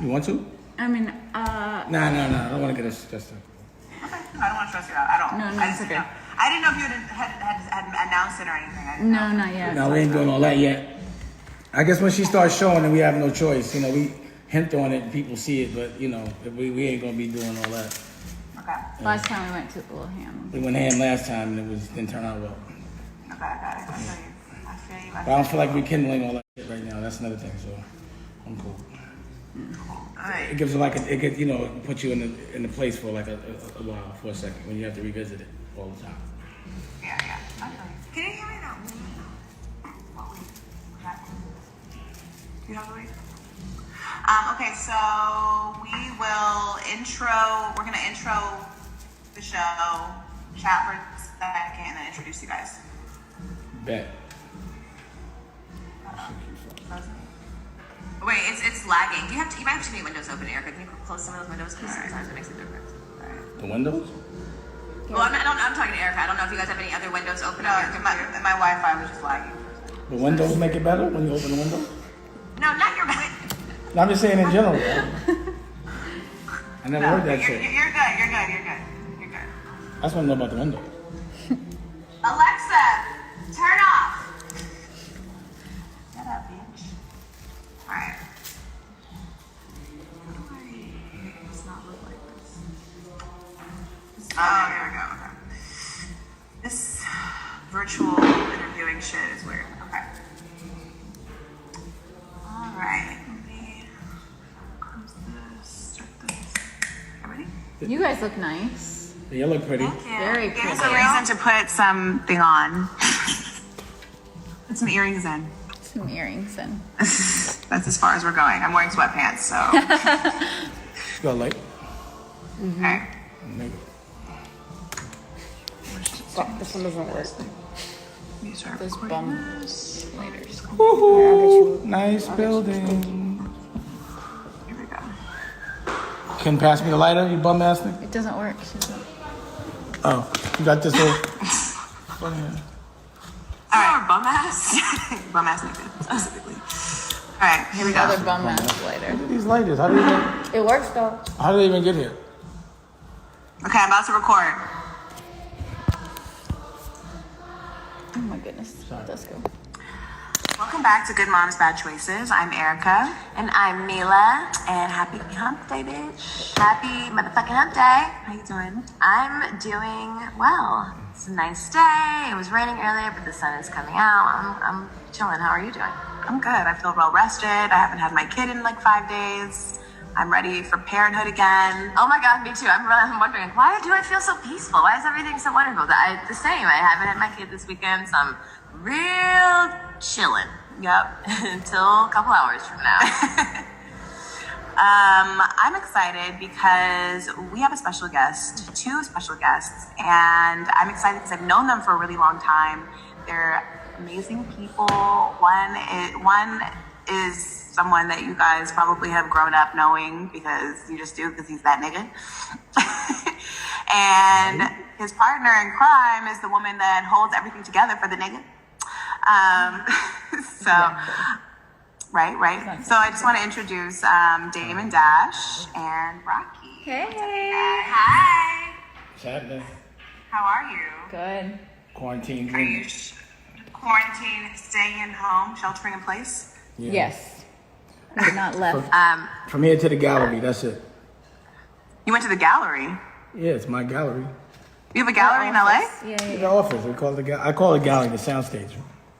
You want to? I mean, Nah. I don't want to get us stressed out. Okay. I don't want to stress you out. I don't. No, it's okay. I didn't know if you had announced it or anything. No, not yet. No, we ain't doing all that yet. I guess when she starts showing it, we have no choice. You know, we hint on it and people see it, but you know, we ain't gonna be doing all that. Okay. Last time we went to ham. We went ham last time and didn't turn out well. Okay, I got it. I feel you. But I don't feel like rekindling all that shit right now. That's another thing. So I'm cool. All right. It gives put you in the place for like a while, for a second, when you have to revisit it all the time. Yeah. Okay. Can you hear me now? What week? Do you have a week? Okay, so we're gonna intro the show, chat for a second, and then introduce you guys. Bet. Wait, it's lagging. You might have to keep your windows open, Erica. Can you close some of those windows? Because sometimes it makes a difference. The windows? Well, I'm talking to Erica. I don't know if you guys have any other windows open. No, my Wi-Fi was just lagging. The windows make it better when you open the window? No, not your window. No, I'm just saying in general. I never heard that shit. You're good. I just want to know about the window. Alexa, turn off. Shut up, bitch. All right. It's not look like this. Oh, there we go. Okay. This virtual interviewing shit is weird. Okay. All right. Let me close this. Start this. Okay, ready? You guys look nice. You look pretty. Very Give pretty. us a reason to put something on. Put some earrings in. Some earrings in. That's as far as we're going. I'm wearing sweatpants, so. You got light? Okay. This one doesn't work. Those bum sliders. Woohoo! Nice building. Here we go. Can pass me the lighter, you bum ass nigga? It doesn't work. Oh, you got this little. All right, bum ass. Bum ass nigga, specifically. All right, here we go. Another bum ass lighter. Look at these lighters. How do It works though. they even get here? Okay, I'm about to record. Oh my goodness. Let's go. Welcome back to Good Moms, Bad Choices. I'm Erica. And I'm Mila. And happy hump day, bitch. Happy motherfucking hump day. How you doing? I'm doing well. It's a nice day. It was raining earlier, but the sun is coming out. I'm chilling. How are you doing? I'm good. I feel well rested. I haven't had my kid in like 5 days. I'm ready for parenthood again. Oh my God, me too. I'm wondering, why do I feel so peaceful? Why is everything so wonderful? The same. I haven't had my kid this weekend, so I'm real chilling. Yep. Until a couple hours from now. I'm excited because we have a special guest, 2 special guests, and I'm excited because I've known them for a really long time. They're amazing people. One is someone that you guys probably have grown up knowing because you just do because he's that nigga. And his partner in crime is the woman that holds everything together for the nigga. Right. So I just want to introduce Damon Dash and Rocky. Hey. Hi. What's happening? How are you? Good. Quarantine. Are you quarantine, staying home, sheltering in place? Yeah. Yes. We're not left. From here to the gallery, that's it. You went to the gallery. Yeah, it's my gallery. You have a gallery in LA? Yeah. The office. We call it I call it gallery, the soundstage.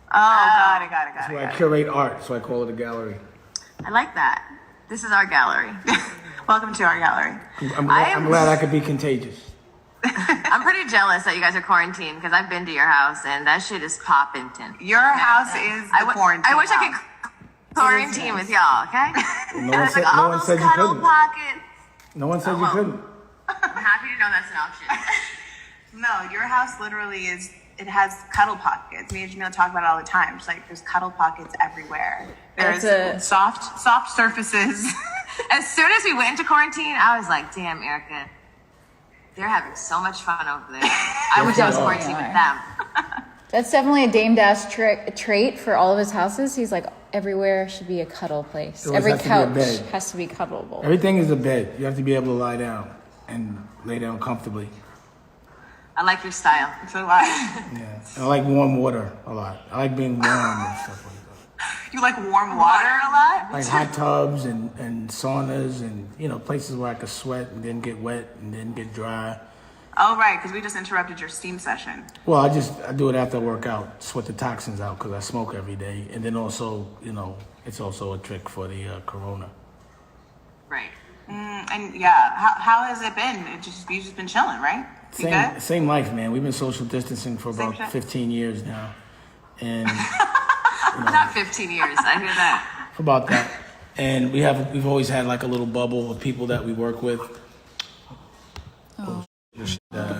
Oh, got it. That's where I curate art, so I call it a gallery. I like that. This is our gallery. Welcome to our gallery. I'm glad I could be contagious. I'm pretty jealous that you guys are quarantined because I've been to your house and that shit is popping. Your house is the quarantine. I wish I could quarantine with y'all, okay? No one said you couldn't. Pockets. No one said you couldn't. I'm happy to know that's an option. No, your house literally is. It has cuddle pockets. Me and Jamila talk about it all the time. It's like there's cuddle pockets everywhere. There's soft surfaces. As soon as we went into quarantine, I was like, damn, Erica, they're having so much fun over there. I wish I was quarantined with them. That's definitely a Dame Dash trait for all of his houses. He's like, everywhere should be a cuddle place. It always Every has to be a couch bed. has to be cuddleable. Everything is a bed. You have to be able to lie down and lay down comfortably. I like your style. So do I. Yeah. And I like warm water a lot. I like being warm and stuff like that. You like warm water a lot? Like hot tubs and saunas and, places where I could sweat and then get wet and then get dry. Oh, right, because we just interrupted your steam session. Well, I do it after I work out, sweat the toxins out because I smoke every day. And then also, it's also a trick for the corona. Right. And yeah, how has it been? You've just been chilling, right? You good? Same life, man. We've been social distancing for Same about shit. 15 years now. And Not 15 years. I hear that. about that. And we've always had like a little bubble of people that we work with.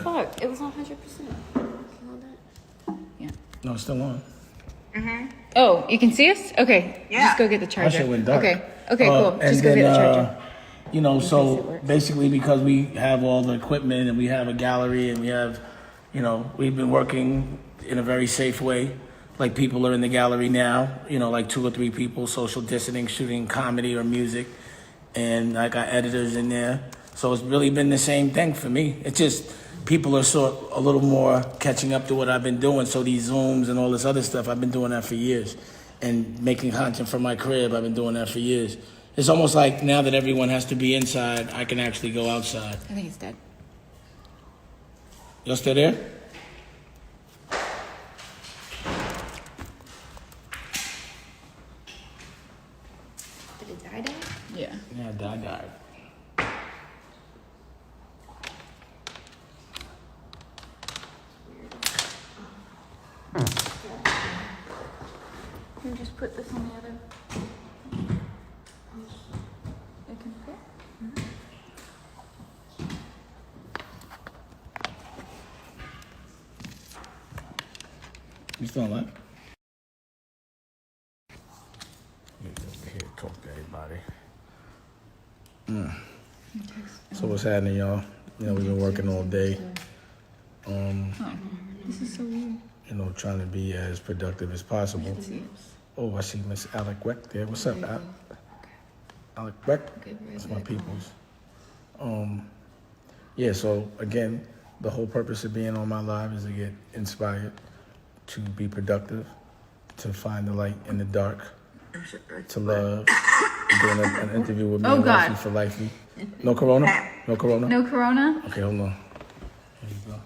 Fuck, it was 100%. Yeah. No, it's still on. Oh, you can see us? Okay. Yeah. Just go get the charger. That shit went dark. Okay, cool. And Just go then, get the charger. So it works. basically because we have all the equipment and we have a gallery and we have, we've been working in a very safe way. Like people are in the gallery now, like 2 or 3 people, social distancing, shooting comedy or music. And I got editors in there. So it's really been the same thing for me. It's just people are a little more catching up to what I've been doing. So these Zooms and all this other stuff, I've been doing that for years. And making content from my crib, I've been doing that for years. It's almost like now that everyone has to be inside, I can actually go outside. I think it's dead. Y'all still there? Did it die? Yeah. Yeah, I died. Can you just put this on the other? It can fit? You still alive? Here, talk to everybody. So what's happening, y'all? We've been working all day. This is so weird. Trying to be as productive as possible. Oh, I see Miss Alec Weck there. What's up, Al? Alec Weck? That's my people's. Yeah, so again, the whole purpose of being on my live is to get inspired, to be productive, to find the light in the dark, to love, doing an interview with me Oh, and God. Lifey for Lifey. No corona? No corona? No corona? Okay, hold on. There you go.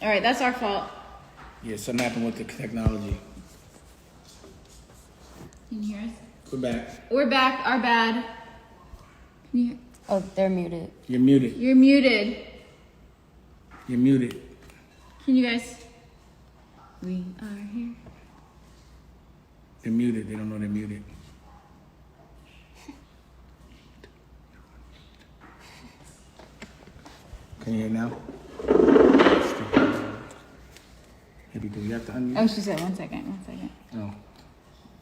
All right, that's our fault. Yeah, something happened with the technology. Can you hear us? We're back. We're back. Our bad. Can you hear? Oh, they're muted. You're muted. You're muted. You're muted. Can you guys? We are here. They're muted. They don't know they're muted. Can you hear now? Maybe do we have to unmute? Oh, she said 1 second. No.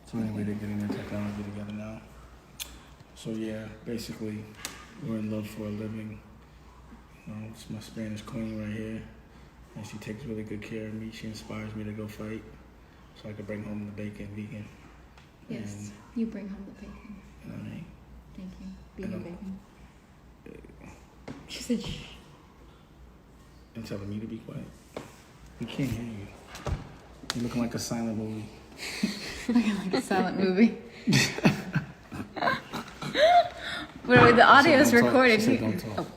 So anyway, they're getting their technology together now. So yeah, basically, we're in love for a living. It's my Spanish queen right here. And she takes really good care of me. She inspires me to go fight so I can bring home the bacon vegan. Yes. You bring home the bacon. You know what I mean? Thank you. Vegan bacon. She said, shh. And telling me to be quiet. We can't hear you. You're looking like a silent movie. Looking like a silent movie. But the audio's Don't talk. recorded. She said don't talk. Oh.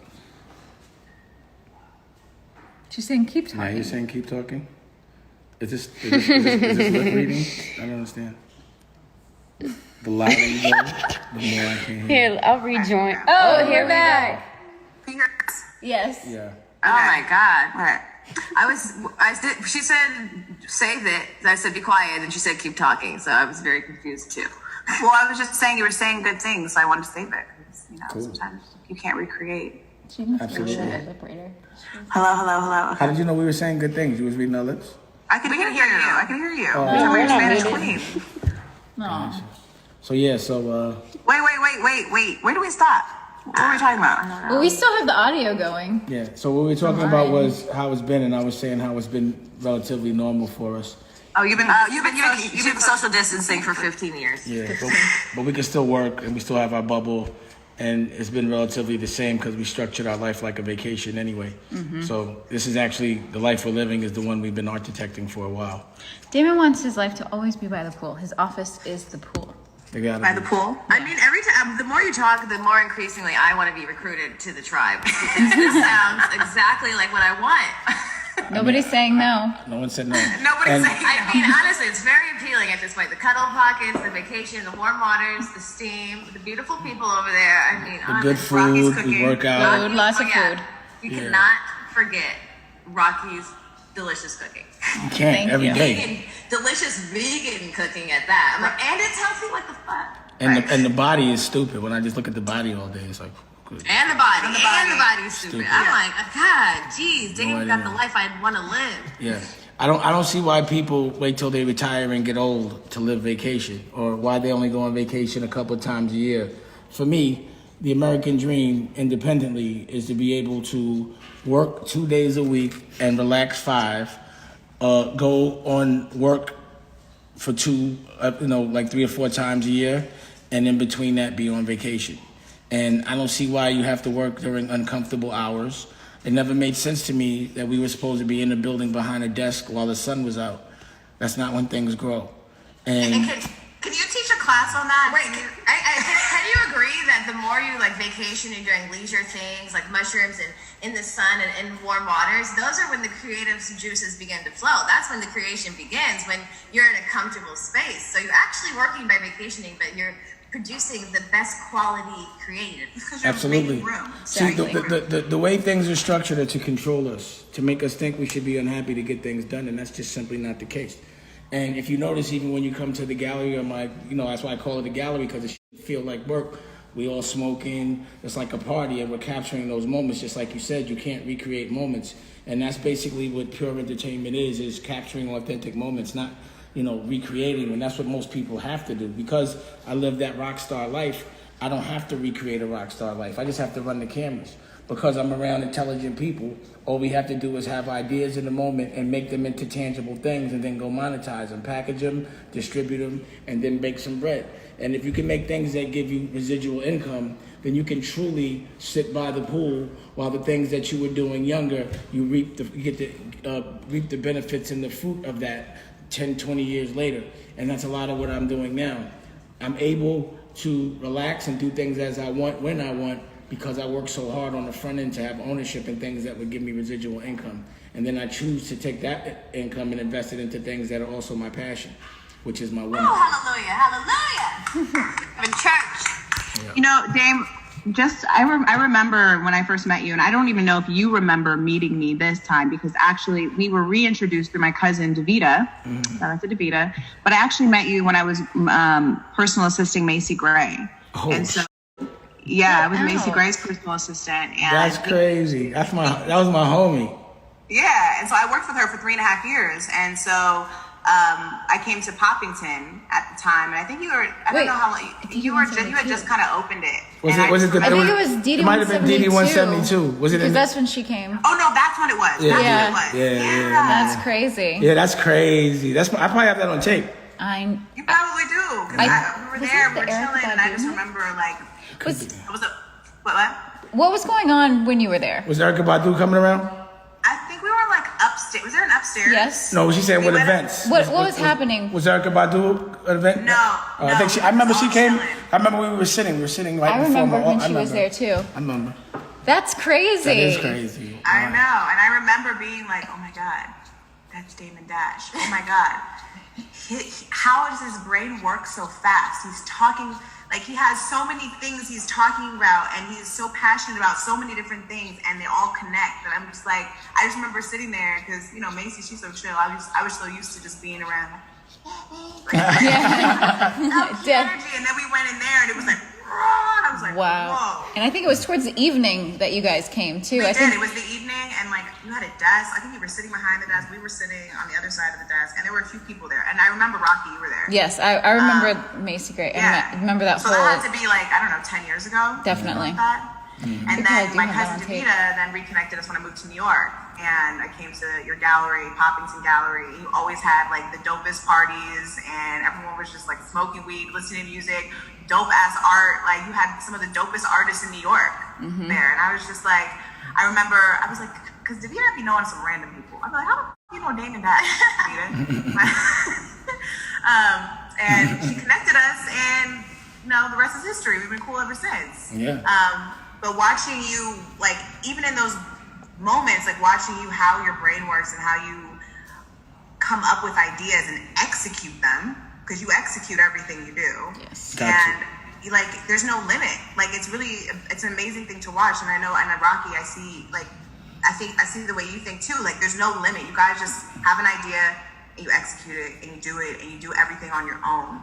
She's saying keep talking. Now you're saying keep talking? Is this lip reading? I don't understand. The louder you go, the more I can hear. Here, I'll rejoin. Oh, here back. Fingers. Yes. Yeah. Oh my God. What? She said, save it. I said, be quiet. And she said, keep talking. So I was very confused too. Well, I was just saying you were saying good things, so I wanted to save it. Cool. Sometimes you can't recreate. She must Absolutely. be a lip reader. Hello. How did you know we were saying good things? You was reading our lips? I can hear you. I can hear you. Oh. You're we're your not Spanish reading. queen. No. So yeah, so Wait. Where do we stop? What were we talking about? Well, we still have the audio going. Yeah. So what we were talking about was how it's been, and I was saying how it's been relatively normal for us. Oh, you've been social distancing for 15 years. Yeah, but we can still work, and we still have our bubble, and it's been relatively the same because we structured our life like a vacation anyway. So this is actually the life we're living is the one we've been architecting for a while. Damon wants his life to always be by the pool. His office is the pool. by the pool. I mean, every time, the more you talk, the more increasingly I want to be recruited to the tribe. Because this sounds exactly like what I want. Nobody's saying no. No one said no. Nobody's saying I mean, honestly, it's very appealing at this point. The cuddle pockets, the vacation, the warm waters, the steam, the beautiful people over there. I mean, The good food, we work out. Food, lots of food. You cannot forget Rocky's delicious cooking. You can't Thank every you. day. Vegan, delicious vegan cooking at that. I'm like, and it's healthy. What the fuck? And the body is stupid. When I just look at the body all day, it's like, good. And the body's stupid. Stupid. I'm like, God, geez, Dave got idea. the life I'd want to live. Yeah. I don't see why people wait till they retire and get old to live vacation, or why they only go on vacation a couple of times a year. For me, the American dream independently is to be able to work 2 days a week and relax 5, go on work for 2, like 3 or 4 times a year, and in between that be on vacation. And I don't see why you have to work during uncomfortable hours. It never made sense to me that we were supposed to be in a building behind a desk while the sun was out. That's not when things grow. And Can you teach a class on that? Wait, can you agree that the more you like vacation and doing leisure things like mushrooms and in the sun and in warm waters, those are when the creative juices begin to flow. That's when the creation begins, when you're in a comfortable space. So you're actually working by vacationing, but you're producing the best quality creative. absolutely. room. See, Exactly. the way things are structured are to control us, to make us think we should be unhappy to get things done, and that's just simply not the case. And if you notice, even when you come to the gallery, or that's why I call it a gallery, because it feel like work. We all smoking, it's like a party, and we're capturing those moments. Just like you said, you can't recreate moments, and that's basically what pure entertainment is capturing authentic moments, not recreating. And that's what most people have to do. Because I live that rock star life, I don't have to recreate a rock star life. I just have to run the cameras. Because I'm around intelligent people, all we have to do is have ideas in the moment and make them into tangible things, and then go monetize them, package them, distribute them, and then bake some bread. And if you can make things that give you residual income, then you can truly sit by the pool while the things that you were doing younger, you get to reap the benefits and the fruit of that 10, 20 years later. And that's a lot of what I'm doing now. I'm able to relax and do things as I want, when I want, because I work so hard on the front end to have ownership in things that would give me residual income. And then I choose to take that income and invest it into things that are also my passion, which is my women. Oh, hallelujah, hallelujah. I'm in church. You know, Dame, I remember when I first met you, and I don't even know if you remember meeting me this time, because actually we were reintroduced through my cousin Davita. Shout out to Davita. But I actually met you when I was personal assisting Macy Gray. Oh, and so, yeah, I was Wow. Macy Gray's personal assistant. And that's crazy. That was my homie. Yeah, and so I worked with her for 3.5 years, and so I came to Poppington at the time, and I think you were, I Wait, don't know how long, I think you had just kind of opened it. Was And it? Was it? I think it was DD 172. It might have been DD 172. Was it? Because that's when she came. Oh no, that's what it was. Yeah. That's what it was. Yeah. That's crazy. Yeah, that's crazy. I probably have that on tape. You probably do, because we were was there, it we were the Erica chilling, and I just Badu? remember like, Was, it was a, what? what was going on when you were there? Was Erica Badu coming around? I think we were like upstairs. Was there an upstairs? Yes. No, she said We with went- events. What was happening? Was Erica Badu an event? No, I think no, I remember it was she all came. chilling. I remember we were sitting. We were sitting right I before remember my. when I she was remember. there too. I remember. That's crazy. That is crazy. I know, and I remember being like, "Oh my God, that's Damon Dash. Oh my God, how does his brain work so fast? He's talking like he has so many things he's talking about, and he's so passionate about so many different things, and they all connect." And I'm just like, I just remember sitting there because Macy, she's so chill. I was so used to just being around. Yeah. Energy, and then we went in there, and it was like, raw, and I was like, Wow. whoa. And I think it was towards the evening that you guys came too. We I did. think It was the evening, and like you had a desk. I think you were sitting behind the desk. We were sitting on the other side of the desk, and there were a few people there. And I remember Rocky, you were there. yes, I remember Macy Gray. Yeah. I remember that So whole that had to be like, I don't know, 10 years ago. Definitely. Something like that. And Because then you my have that cousin on tape. Davida then reconnected us when I moved to New York, and I came to your gallery, Poppington Gallery. You always had like the dopest parties, and everyone was just like smoking weed, listening to music, dope ass art. Like you had some of the dopest artists in New York there, and I was just like, I remember I was like, because Davida be knowing some random people. I'm like, how the f- you know Damon that, Davida? And she connected us, and you know the rest is history. We've been cool ever since. Yeah. But watching you, like, even in those moments, like watching you, how your brain works and how you come up with ideas and execute them, because you execute everything you do. Yes. Gotcha. And you, like, there's no limit. Like, it's an amazing thing to watch. And I know, and at Rocky, I see the way you think too. Like, there's no limit. You guys just have an idea, and you execute it, and you do it, and you do everything on your own.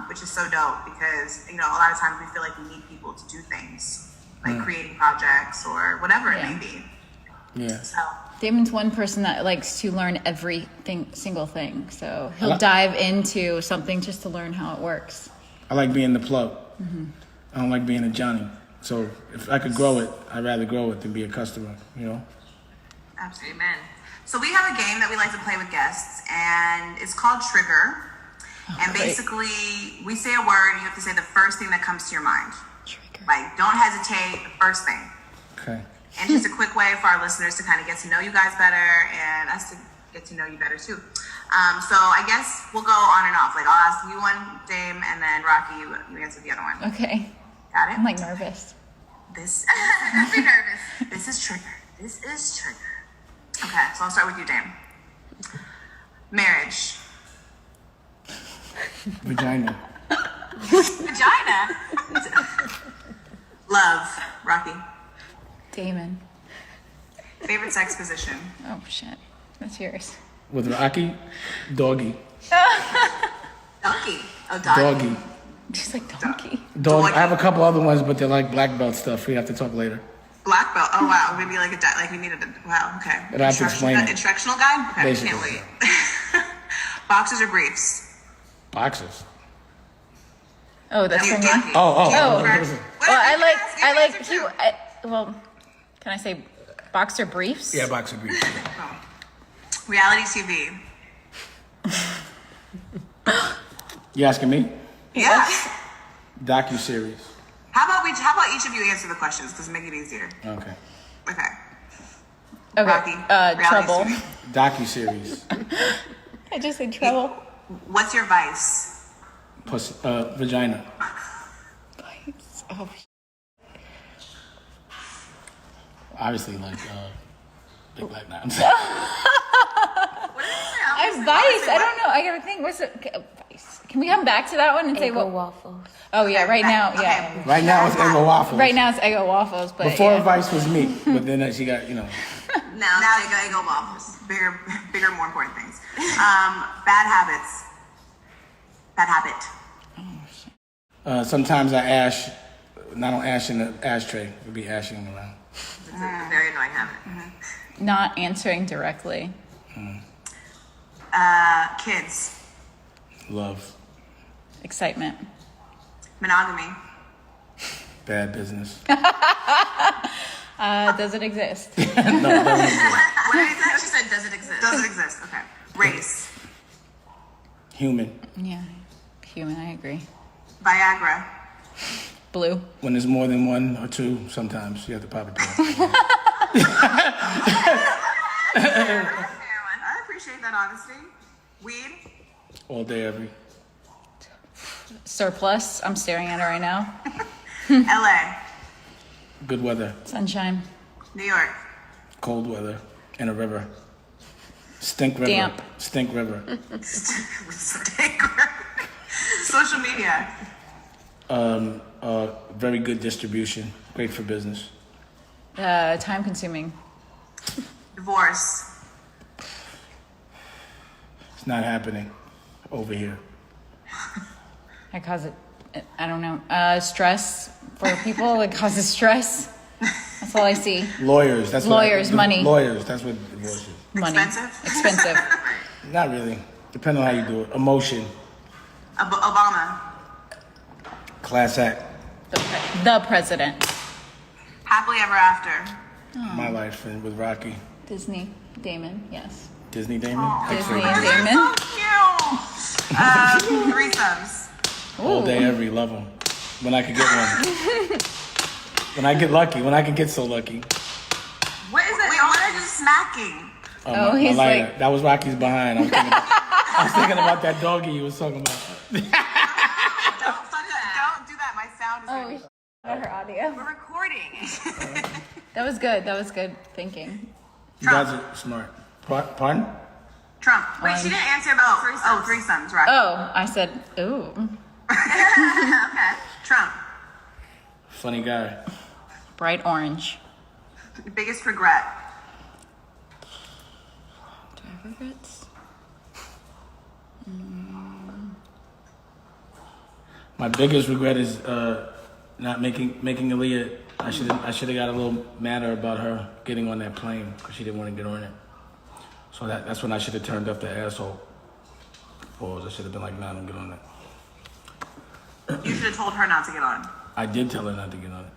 Which is so dope because, you know, a lot of times we feel like we need people to do things, like creating projects or whatever it may be. Yeah. So, Damon's one person that likes to learn single thing. So he'll dive into something just to learn how it works. I like being the plug. I don't like being a Johnny. So if I could grow it, I'd rather grow it than be a customer, you know? absolutely. Amen. So we have a game that we like to play with guests, and it's called Trigger. And great. basically, we say a word, and you have to say the first thing that comes to your mind. Trigger. Like, don't hesitate, the first thing. Okay. And just a quick way for our listeners to kind of get to know you guys better and us to get to know you better too. So I guess we'll go on and off. Like I'll ask you one, Dame, and then Rocky, you answer the other one. Okay. Got it? I'm like nervous. This. Don't be nervous. This is Trigger. This is Trigger. Okay, so I'll start with you, Dame. Marriage. Vagina. Vagina. Love. Rocky. Damon. Favorite sex position. Oh shit. That's yours. With Rocky, doggy. Donkey. Oh, doggy. Doggy. She's like donkey. Dog. Doggy. I have a couple other ones, but they're like black belt stuff. We have to talk later. Black belt. Oh wow, maybe like like we needed a wow. Okay. But I have to explain it. Instructional guide. Okay, Basically, can't wait. Boxers or briefs? Boxers. Oh, that's from me. Oh. Oh. Correct. Well, Whatever you ask, you answer too. well, can I say boxer briefs? Yeah, boxer briefs. Reality TV. You asking me? Yeah. Docu-series. How about each of you answer the questions because make it easier. Okay. Okay. Okay. Rocky. Reality Trouble. TV. Docu-series. I just said trouble. What's your vice? Vagina. Oh. Obviously, like, big black knives. What did you say? I have vice. I don't know. I gotta think. What's it? Okay, vice. Can we come back to that one and say Eggo what? waffles. Oh yeah, right now, Okay. yeah. Right now, it's Eggo waffles. Right now it's Eggo waffles, but Before yeah. Vice was me, but then she got, you know. Now you go waffles. Bigger, more important things. Bad habits. Bad habit. Sometimes I ash, not on ash in the ashtray. It would be ashing around. It's a very annoying habit. Not answering directly. Kids. Love. Excitement. Monogamy. Bad business. Does it exist? No, it doesn't exist. What did he say? She said, does it exist? Doesn't exist. Okay. Race. Human. Yeah. Human, I agree. Viagra. Blue. When there's more than one or two, sometimes you have to pop it down. Fair one. I appreciate that honesty. Weed. All day, every. Surplus. I'm staring at it right now. LA. Good weather. Sunshine. New York. Cold weather. And a river. Stink river. Damp. Stink river. Social media. Very good distribution. Great for business. Time consuming. Divorce. It's not happening over here. I cause it. I don't know. Stress for people. It causes stress. That's all I see. Lawyers. That's Lawyers, money. Lawyers. That's what divorce is. Money. Expensive? Expensive. Not really. Depending on how you do it. Emotion. Obama. Class act. The president. Happily ever after. My life and with Rocky. Disney, Damon, yes. Disney Damon? Disney, X-rated. Damon. Cute. Threesomes. All day, every, love them. When I could get one. When I get lucky, when I can get so lucky. What is it? Wait, what are you smacking? Oh, he's lighter. like- That was Rocky's behind. I was thinking about that doggy you was talking about. Don't do that. My sound is ready. Her audio. We're recording. That was good. That was good thinking. You guys are smart. Pardon? Trump. Wait, she didn't answer about threesomes. Oh, threesomes, right. Oh, I said, ooh. Okay. Trump. Funny guy. Bright orange. Biggest regret. Do I have regrets? My biggest regret is not making Aaliyah. I should have got a little madder about her getting on that plane because she didn't want to get on it. So that's when I should have turned up the asshole. Pause. I should have been like, nah, don't get on that. You should have told her not to get on. I did tell her not to get on it.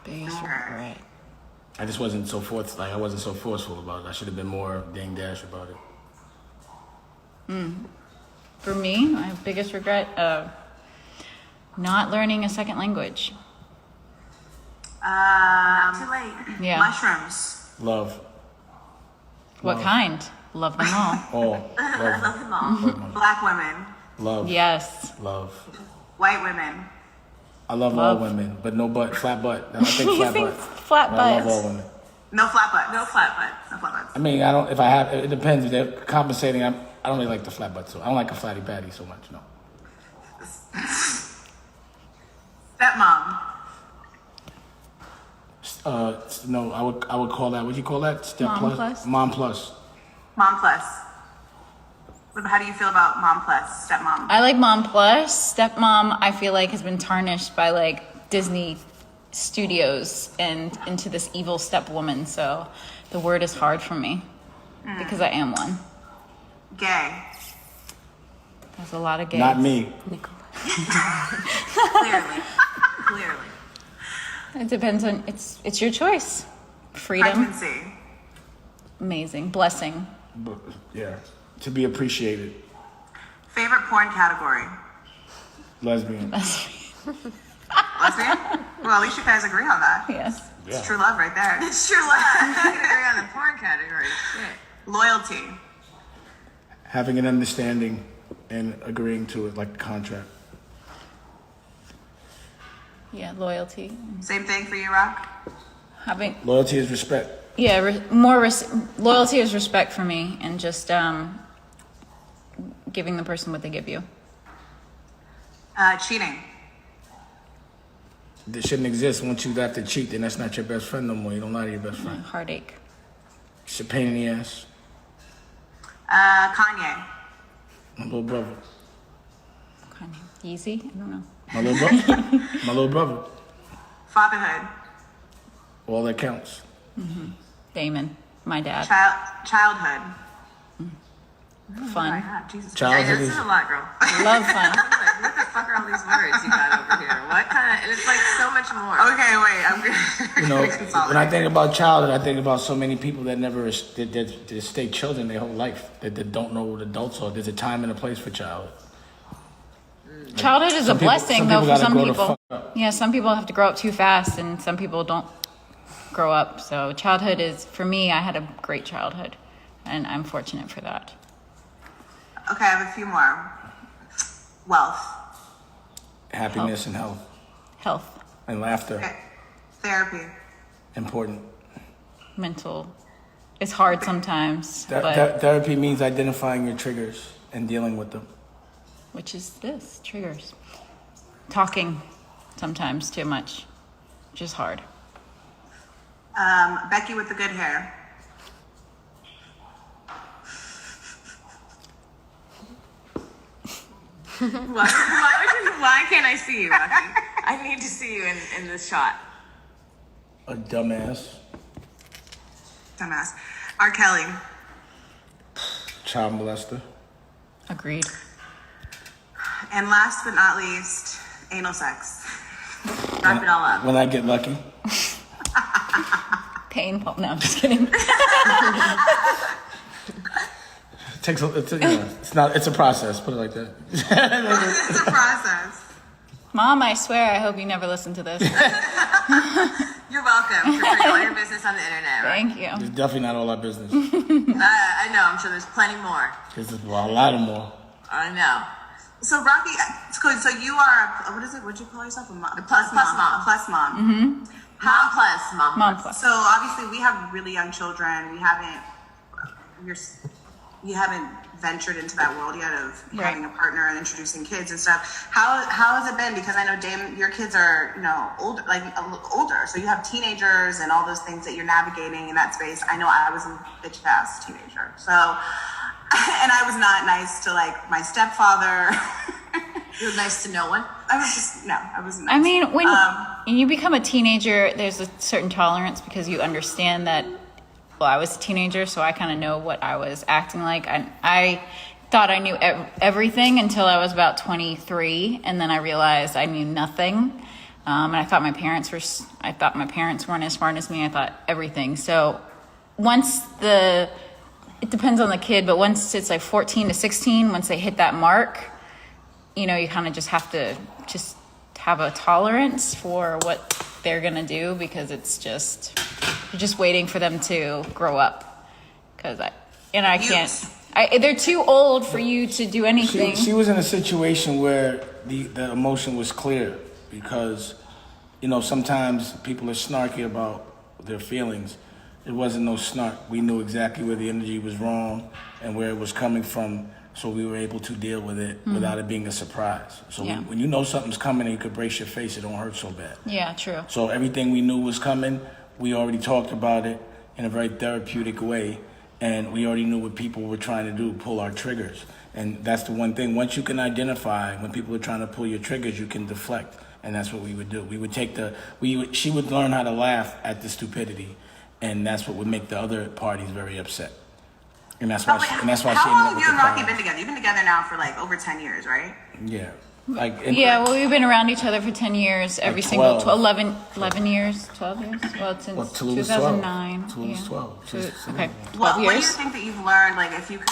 Biggest regret. I just wasn't so I wasn't so forceful about it. I should have been more dang dash about it. For me, my biggest regret, not learning a second language. Too late. Yeah. Mushrooms. Love. What kind? Love them all. All. Love them all. Black women. Love. Yes. Love. White women. I love all women, but no butt, flat butt. I think You flat think butt. flat But I love butts? all women. No flat butt. No flat butt. No flat butts. I mean, I don't. If I have, it depends. If they're compensating, I don't really like the flat butt. So I don't like a flatty patty so much. No. Stepmom. No. I would call that. What do you call that? Step Mom plus. plus? Mom plus. Mom plus. How do you feel about mom plus? Stepmom. I like mom plus. Stepmom, I feel like has been tarnished by like Disney Studios and into this evil stepwoman. So the word is hard for me because I am one. Gay. There's a lot of gays. Not me. Clearly. It depends on it's your choice. Freedom, Pregnancy. amazing, blessing. But, yeah. To be appreciated. Favorite porn category. Lesbian. Lesbian? Well, at least you guys agree on that. Yes. Yeah. It's true love right there. It's true love. I can agree on the porn category. Shit. Loyalty. Having an understanding and agreeing to it like a contract. Yeah, loyalty. Same thing for you, Rock? Having Loyalty is respect. loyalty is respect for me, and just giving the person what they give you. Cheating. This shouldn't exist. Once you got to cheat, then that's not your best friend no more. You don't lie to your best friend. Heartache. It's a pain in the ass. Kanye. My little brother. Kind of easy. I don't know. My little brother. My little brother. Fatherhood. All that counts. Damon, my dad. Childhood. Fun. God, Jesus. Childhood This is is a lot, girl. Love fun. Like, what the fuck are all these words you got over here? What kind of? And it's like so much more. Okay, wait. I'm gonna. You know, when I think about childhood, I think about so many people that never that stay children their whole life, that don't know what adults are. There's a time and a place for childhood. Childhood is a Some people- blessing, some though, people for gotta some grow the people. fuck up. Yeah, some people have to grow up too fast, and some people don't grow up. So childhood is, for me, I had a great childhood, and I'm fortunate for that. Okay, I have a few more. Wealth. Happiness and health Health, and laughter. Okay. Therapy. Important. mental. It's hard sometimes, but Therapy means identifying your triggers and dealing with them. which is this triggers. Talking sometimes too much, which is hard. Becky with the good hair. Why can't I see you, Rocky? I need to see you in this shot. A dumbass. Dumbass. R. Kelly. Child molester. Agreed. And last but not least, anal sex. Wrap it all up. When I get lucky. Painful. No, I'm just kidding. It's a process. Put it like that. It's a process. Mom, I swear, I hope you never listen to this. You're welcome for putting all your business on the internet. Right? Thank you. It's definitely not all our business. I know. I'm sure there's plenty more. There's a lot of more. I know. So Rocky, it's good. So you are what is it? What'd you call yourself? A plus mom. A plus mom. Mm-hmm. Mom plus. So obviously we have really young children. You haven't ventured into that world yet of having a partner and introducing kids and stuff. How has it been? Because I know Dame, your kids are older, older. So you have teenagers and all those things that you're navigating in that space. I know I was a bitch ass teenager. So, and I was not nice to my stepfather. You were nice to no one. I wasn't nice. I mean, when you become a teenager, there's a certain tolerance because you understand that, well, I was a teenager, so I kind of know what I was acting like. I thought I knew everything until I was about 23, and then I realized I knew nothing. And I thought my parents weren't as smart as me. I thought everything. So it depends on the kid, but once it's 14 to 16, once they hit that mark, you kind of just have to just have a tolerance for what they're going to do, because you're just waiting for them to grow up. They're too old for you to do anything. She was in a situation where the emotion was clear, because, sometimes people are snarky about their feelings. It wasn't no snark. We knew exactly where the energy was wrong and where it was coming from. So we were able to deal with it without it being a surprise. So when you know something's coming and you could brace your face, it don't hurt so bad. Yeah, true. So everything we knew was coming, we already talked about it in a very therapeutic way. And we already knew what people were trying to do, pull our triggers. And that's the one thing. Once you can identify when people are trying to pull your triggers, you can deflect. And that's what we would do. We would she would learn how to laugh at the stupidity. And that's what would make the other parties very upset. And that's why she ended up with the How long have you and Rocky problem. been together? You've been together now for over 10 years, right? Yeah. We've been around each other for 10 years, every single 11 years, 12 years? Well, since 2009. Tallulah's 12. Okay, 12 What do you years. think that you've learned? If you could,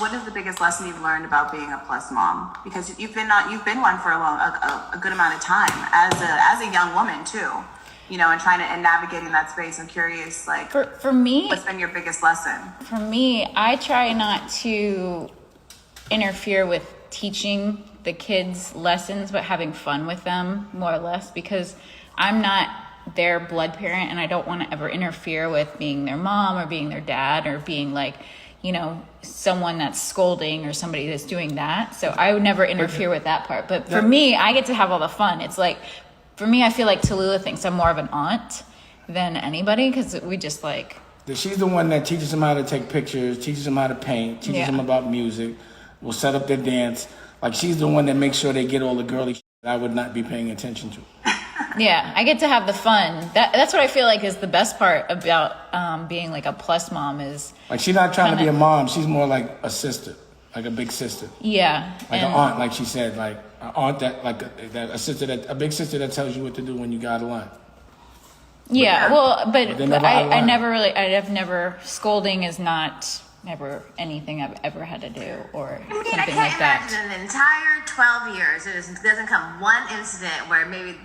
what is the biggest lesson you've learned about being a plus mom? Because you've been one for a good amount of time as a young woman too. And trying to navigating that space. I'm curious, for me, what's been your biggest lesson? For me, I try not to interfere with teaching the kids lessons, but having fun with them, more or less, because I'm not their blood parent, and I don't want to ever interfere with being their mom or being their dad or being someone that's scolding or somebody that's doing that. So I would never interfere with that part. But for me, I get to have all the fun. It's for me, I feel like Tallulah thinks I'm more of an aunt than anybody, because we just She's the one that teaches them how to take pictures, teaches them how to paint, teaches them about music, will set up their dance. She's the one that makes sure they get all the girly shit that I would not be paying attention to. Yeah, I get to have the fun. That's what I feel like is the best part about being a plus mom is... she's not trying to be a mom. She's more like a sister, like a big sister. Yeah. An aunt, like she said, an aunt a big sister that tells you what to do when you got a line. Yeah, but I've never, scolding is never anything I've ever had to do or I something can't like that. imagine in the entire 12 years, it doesn't come one incident where maybe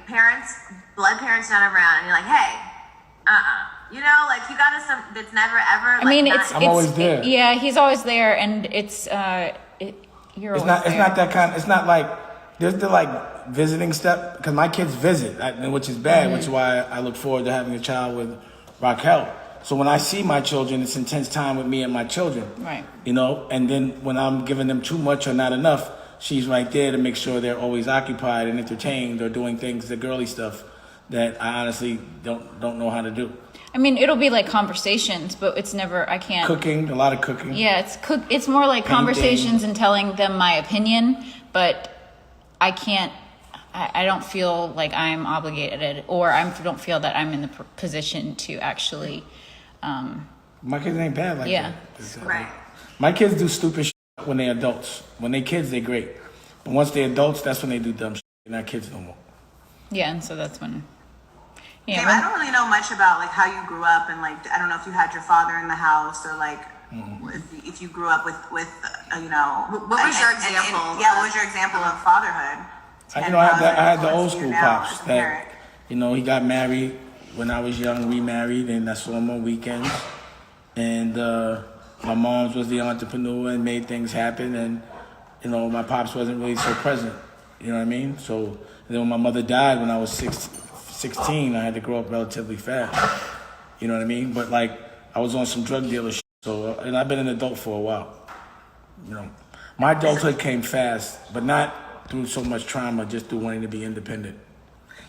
blood parents not around, and you're like, hey, you got us that's never ever. I'm always there. Yeah, he's always there, and you're always there. It's not that kind. It's not there's the visiting step, because my kids visit, which is bad, which is why I look forward to having a child with Raquel. So when I see my children, it's intense time with me and my children. Right. And then when I'm giving them too much or not enough, she's right there to make sure they're always occupied and entertained or doing things, the girly stuff that I honestly don't know how to do. I mean, it'll be conversations, but it's never, I can't. Cooking, a lot of cooking. Yeah, it's more like Painting. Conversations and telling them my opinion, but I can't, I don't feel like I'm obligated, or I don't feel that I'm in the position to actually... My kids ain't bad like that. Right. My kids do stupid shit when they're adults. When they're kids, they're great. But once they're adults, that's when they do dumb shit. They're not kids no more. Yeah, and so that's when. Yeah, Dave, I don't really know much about like how you grew up, and like I don't know if you had your father in the house or like if you grew up with you know. What was your example? Yeah, what was your example of fatherhood? I had the old school pops as a that, parent. you know, he got married when I was young, remarried, and I saw him on weekends. And my mom's was the entrepreneur and made things happen, and you know, my pops wasn't really so present. You know what I mean? So then when my mother died when I was 16, I had to grow up relatively fast. You know what I mean? But like I was on some drug dealer shit, so and I've been an adult for a while. You know, my adulthood came fast, but not through so much trauma, just through wanting to be independent.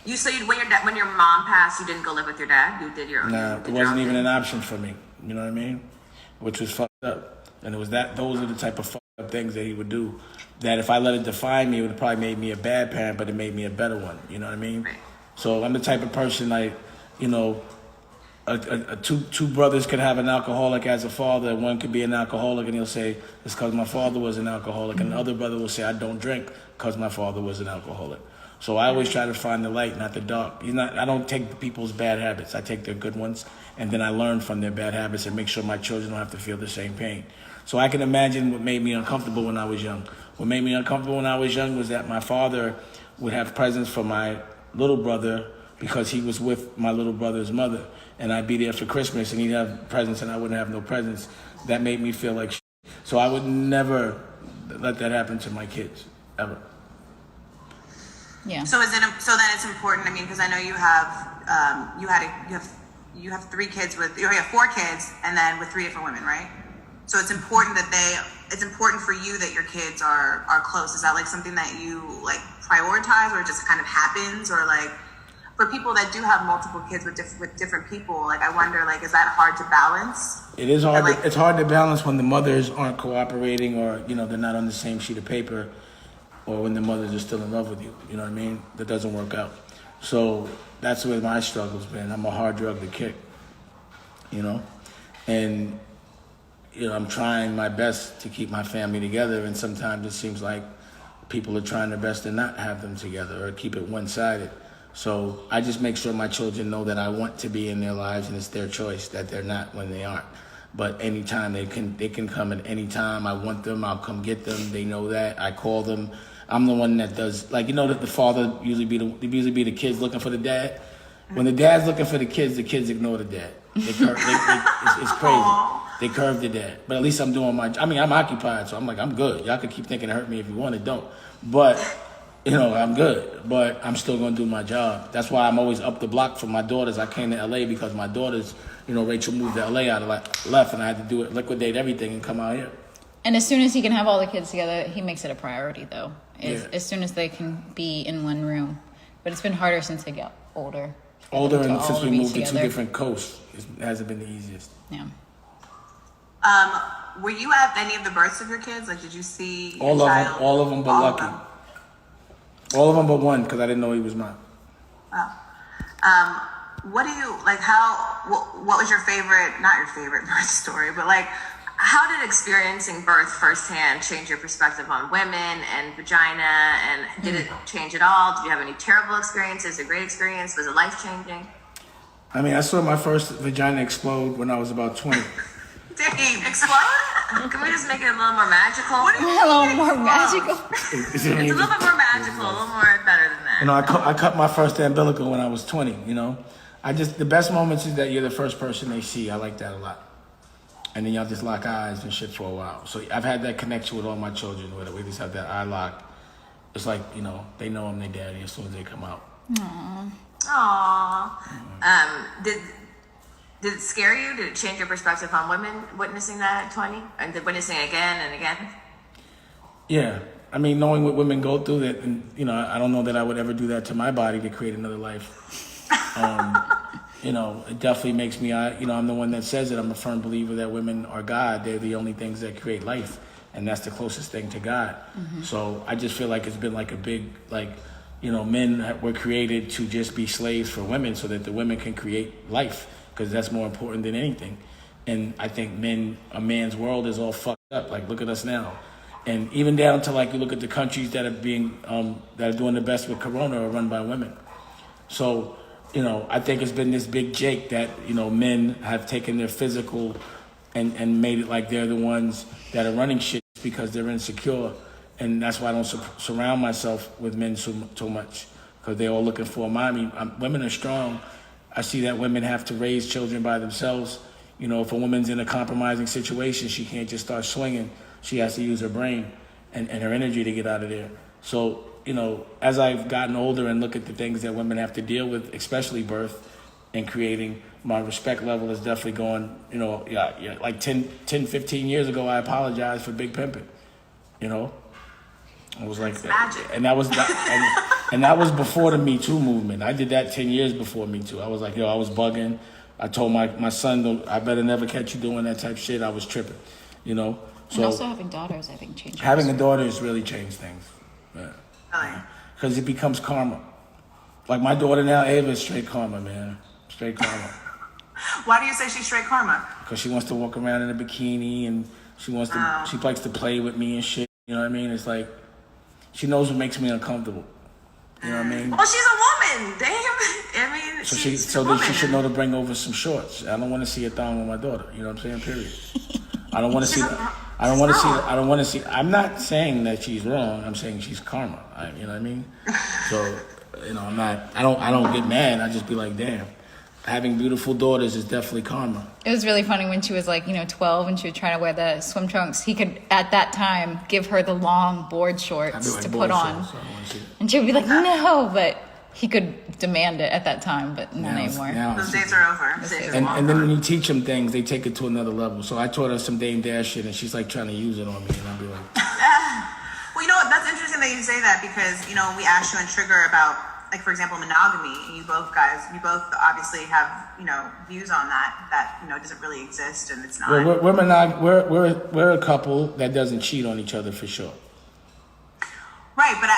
You so when your mom passed, you didn't go live with your dad. You did your own. Nah, it wasn't even an option for me. You know what I mean? Which was fucked up. And it was those are the type of fucked up things that he would do. That if I let it define me, it would have probably made me a bad parent, but it made me a better one. You know what I mean? Right. So I'm the type of person like, you know, two brothers could have an alcoholic as a father, and one could be an alcoholic, and he'll say it's because my father was an alcoholic, and the other brother will say I don't drink because my father was an alcoholic. So I always try to find the light, not the dark. I don't take people's bad habits. I take their good ones, and then I learn from their bad habits and make sure my children don't have to feel the same pain. So I can imagine what made me uncomfortable when I was young. What made me uncomfortable when I was young was that my father would have presents for my little brother because he was with my little brother's mother. And I'd be there for Christmas and he'd have presents and I wouldn't have no presents. That made me feel like shit. So I would never let that happen to my kids, ever. Yeah. So then it's important. I mean, because I know you have you have 3 kids you have 4 kids and then with 3 different women, right? So it's important it's important for you that your kids are close. Is that like something that you like prioritize, or it just kind of happens, or like for people that do have multiple kids with different people, like I wonder, like, is that hard to balance? It is hard. It's hard to balance when the mothers aren't cooperating, or you know they're not on the same sheet of paper, or when the mothers are still in love with you. You know what I mean? That doesn't work out. So that's where my struggle's been. I'm a hard drug to kick. You know, and you know I'm trying my best to keep my family together, and sometimes it seems like people are trying their best to not have them together or keep it one-sided. So I just make sure my children know that I want to be in their lives, and it's their choice that they're not when they aren't. But anytime they can come at any time. I want them, I'll come get them. They know that. I call them. I'm the one that does, like, you know that the father usually be the kids looking for the dad. When the dad's looking for the kids ignore the dad. It's crazy. They curve the dad. But at least I'm doing I'm occupied, so I'm like, I'm good. Y'all can keep thinking to hurt me if you want it, don't. But you know, I'm good, but I'm still going to do my job. That's why I'm always up the block from my daughters. I came to LA because my daughters, you know, Rachel moved to LA out of left, and I had to do it, liquidate everything and come out here. And as soon as he can have all the kids together, he makes it a priority, though. Yeah. As soon as they can be in one room. But it's been harder since they get older. And since we moved to 2 different coasts, it hasn't been the easiest. Yeah. Were you at any of the births of your kids? Like, did you see All of them, but all Lucky. Of them? All of them but one, because I didn't know he was mine. Wow. What do you like? What was your favorite? Not your favorite birth story, but like, How did experiencing birth firsthand change your perspective on women and vagina? And did it change at all? Did you have any terrible experiences, a great experience? Was it life-changing? I mean, I saw my first vagina explode when I was about 20. Dave, Explode? Can we just make it a little more magical? What do you A little more magical. It's a little bit more magical, a little more better than that. You know, I cut my first umbilical when I was 20, you know. The best moments is that you're the first person they see. I like that a lot. And then y'all just lock eyes and shit for a while. So I've had that connection with all my children where we just have that eye lock. It's like, you know, they know I'm their daddy as soon as they come out. Aww. Did it scare you? Did it change your perspective on women witnessing that at 20? And witnessing it again and again? Yeah. I mean, knowing what women go through, that, and, you know, I don't know that I would ever do that to my body to create another life. You know, it definitely makes me, I'm the one that says it. I'm a firm believer that women are God. They're the only things that create life. And that's the closest thing to God. Mm-hmm. So I just feel like it's been like a big, like, you know, men were created to just be slaves for women so that the women can create life, because that's more important than anything. And I think a man's world is all fucked up. Like, look at us now. And even down to, like, you look at the countries that are doing the best with Corona are run by women. So, I think it's been this big Jake that, men have taken their physical and made it like they're the ones that are running shit because they're insecure. And that's why I don't surround myself with men too much, because they're all looking for a mommy. Women are strong. I see that women have to raise children by themselves. If a woman's in a compromising situation, she can't just start swinging. She has to use her brain and her energy to get out of there. So, as I've gotten older and look at the things that women have to deal with, especially birth and creating, my respect level is definitely going, like 10, 15 years ago, I apologized for big pimping, I was like, and that was and that was before the Me Too movement. I did that 10 years before Me Too. I was like, I was bugging. I told my son, I better never catch you doing that type of shit. I was tripping, So, and also having daughters, I think, changed. Having a daughter has really changed things. Because it becomes karma. Like my daughter now, Ava, is straight karma, man. Straight karma. Why do you say she's straight karma? Because she wants to walk around in a bikini and she likes to play with me and shit. You know what I mean? It's like, she knows what makes me uncomfortable. You know what I mean? Well, she's a woman. Damn. I mean, she should know to bring over some shorts. I don't want to see a thong with my daughter. You know what I'm saying? Period. I don't want to see that. I don't want to see. I'm not saying that she's wrong. I'm saying she's karma. You know what I mean? So, I'm not. I don't get mad. I just be like, damn. Having beautiful daughters is definitely karma. It was really funny when she was like, 12 and she was trying to wear the swim trunks. He could, at that time, give her the long board shorts to put on. And she would be like, no, but he could demand it at that time, but not anymore. Those days are over. And then when you teach them things, they take it to another level. So I taught her some Dame Dash shit and she's like trying to use it on me and I'll be like... Well, that's interesting that you say that because, we asked you on Trigger about, like, for example, monogamy, and you both obviously have, views on that doesn't really exist and it's not. Well, we're a couple that doesn't cheat on each other for sure. Right, but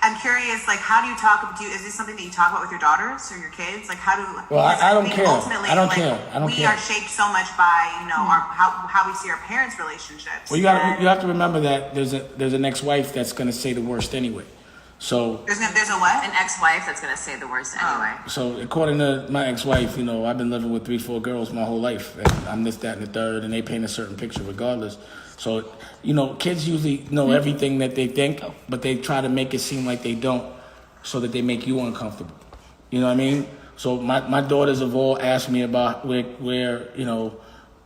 I'm curious, like, how do you talk? Is this something that you talk about with your daughters or your kids? Like, how do? Well, I don't care. Ultimately, I don't care. We are shaped so much by how we see our parents' relationships. Well, you have to remember that there's an ex-wife that's gonna say the worst anyway. So there's a what? An ex-wife that's gonna say the worst anyway. So according to my ex-wife, I've been living with 3-4 girls my whole life, and I'm this, that, and the third, and they paint a certain picture regardless. So kids usually know everything that they think, but they try to make it seem like they don't, so that they make you uncomfortable. You know what I mean? So my daughters have all asked me about where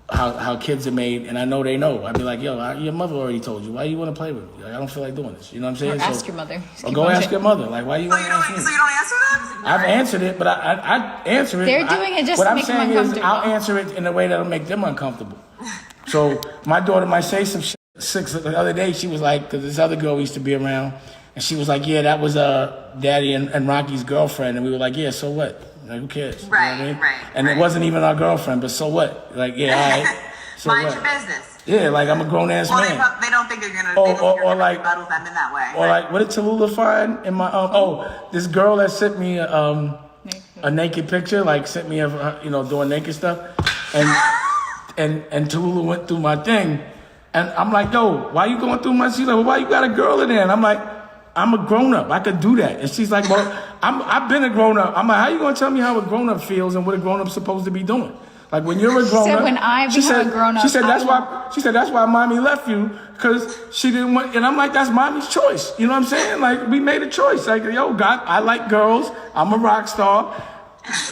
how kids are made, and I know they know. I'd be like, your mother already told you. Why you want to play with me? Like, I don't feel like doing this. You know what I'm saying? Or ask your mother. Or go ask your mother. Like, why you want to ask me? So you don't answer them? I've answered it, but I answer it. They're doing it just to make them uncomfortable. What I'm saying is I'll answer it in a way that'll make them uncomfortable. So my daughter might say some shit. The other day, she was like, because this other girl used to be around, and she was like, yeah, that was Daddy and Rocky's girlfriend. And we were like, yeah, so what? Like, who cares? Right, you know what I mean? right. And it wasn't even our girlfriend, but so what? Like, yeah, all right. So Mind what? your business. Yeah, like I'm a grown-ass man. They don't think you're gonna rebuttal them in that way. Or like, what did Tallulah find in my this girl that sent me a naked picture, like sent me doing naked stuff, and Tallulah went through my thing, and I'm like, yo, why you going through my? She's like, well, why you got a girl in there? And I'm like, I'm a grown-up, I could do that. And she's like, well, I've been a grown-up. I'm like, how you gonna tell me how a grown-up feels and what a grown-up's supposed to be doing? Like when you're a grown up. So when I become a grown up, she said that's why mommy left you, because she didn't want. And I'm like, that's mommy's choice. You know what I'm saying? Like we made a choice. Like God, I like girls. I'm a rock star.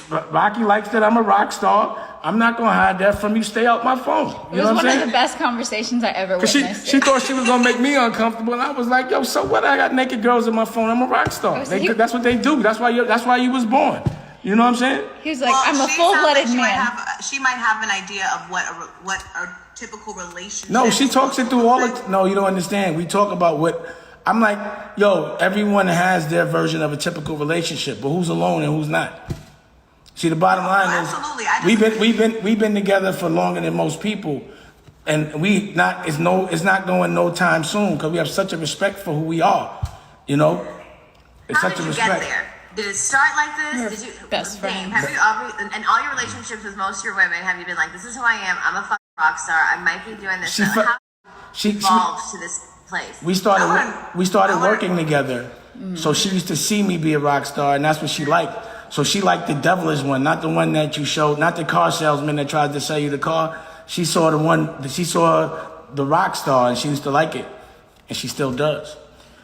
Rocky likes that I'm a rock star. I'm not gonna hide that from you. Stay out my phone. You know what I'm saying? It was one of the best conversations I ever witnessed. She thought she was gonna make me uncomfortable, and I was like, yo, so what? I got naked girls in my phone. I'm a rock star. That's what they do. That's why you was born. You know what I'm saying? He was like, I'm a full-blooded man. She might have an idea of what a typical relationship. No, she talks it through all the. No, you don't understand. We talk about what. I'm like, yo, everyone has their version of a typical relationship, but who's alone and who's not? See, the bottom line is, we've been together for longer than most people, and it's not going no time soon because we have such a respect for who we are. It's How such did a you respect. get there? Did it start like this? You're best friends. Have you in all your relationships with most of your women, have you been like, this is who I am, I'm a fucking rock star, I might be doing this. How She evolved to this place? We started working together, so she used to see me be a rock star, and that's what she liked. So she liked the devilish one, not the one that you showed, not the car salesman that tried to sell you the car. She saw the rock star, and she used to like it, and she still does.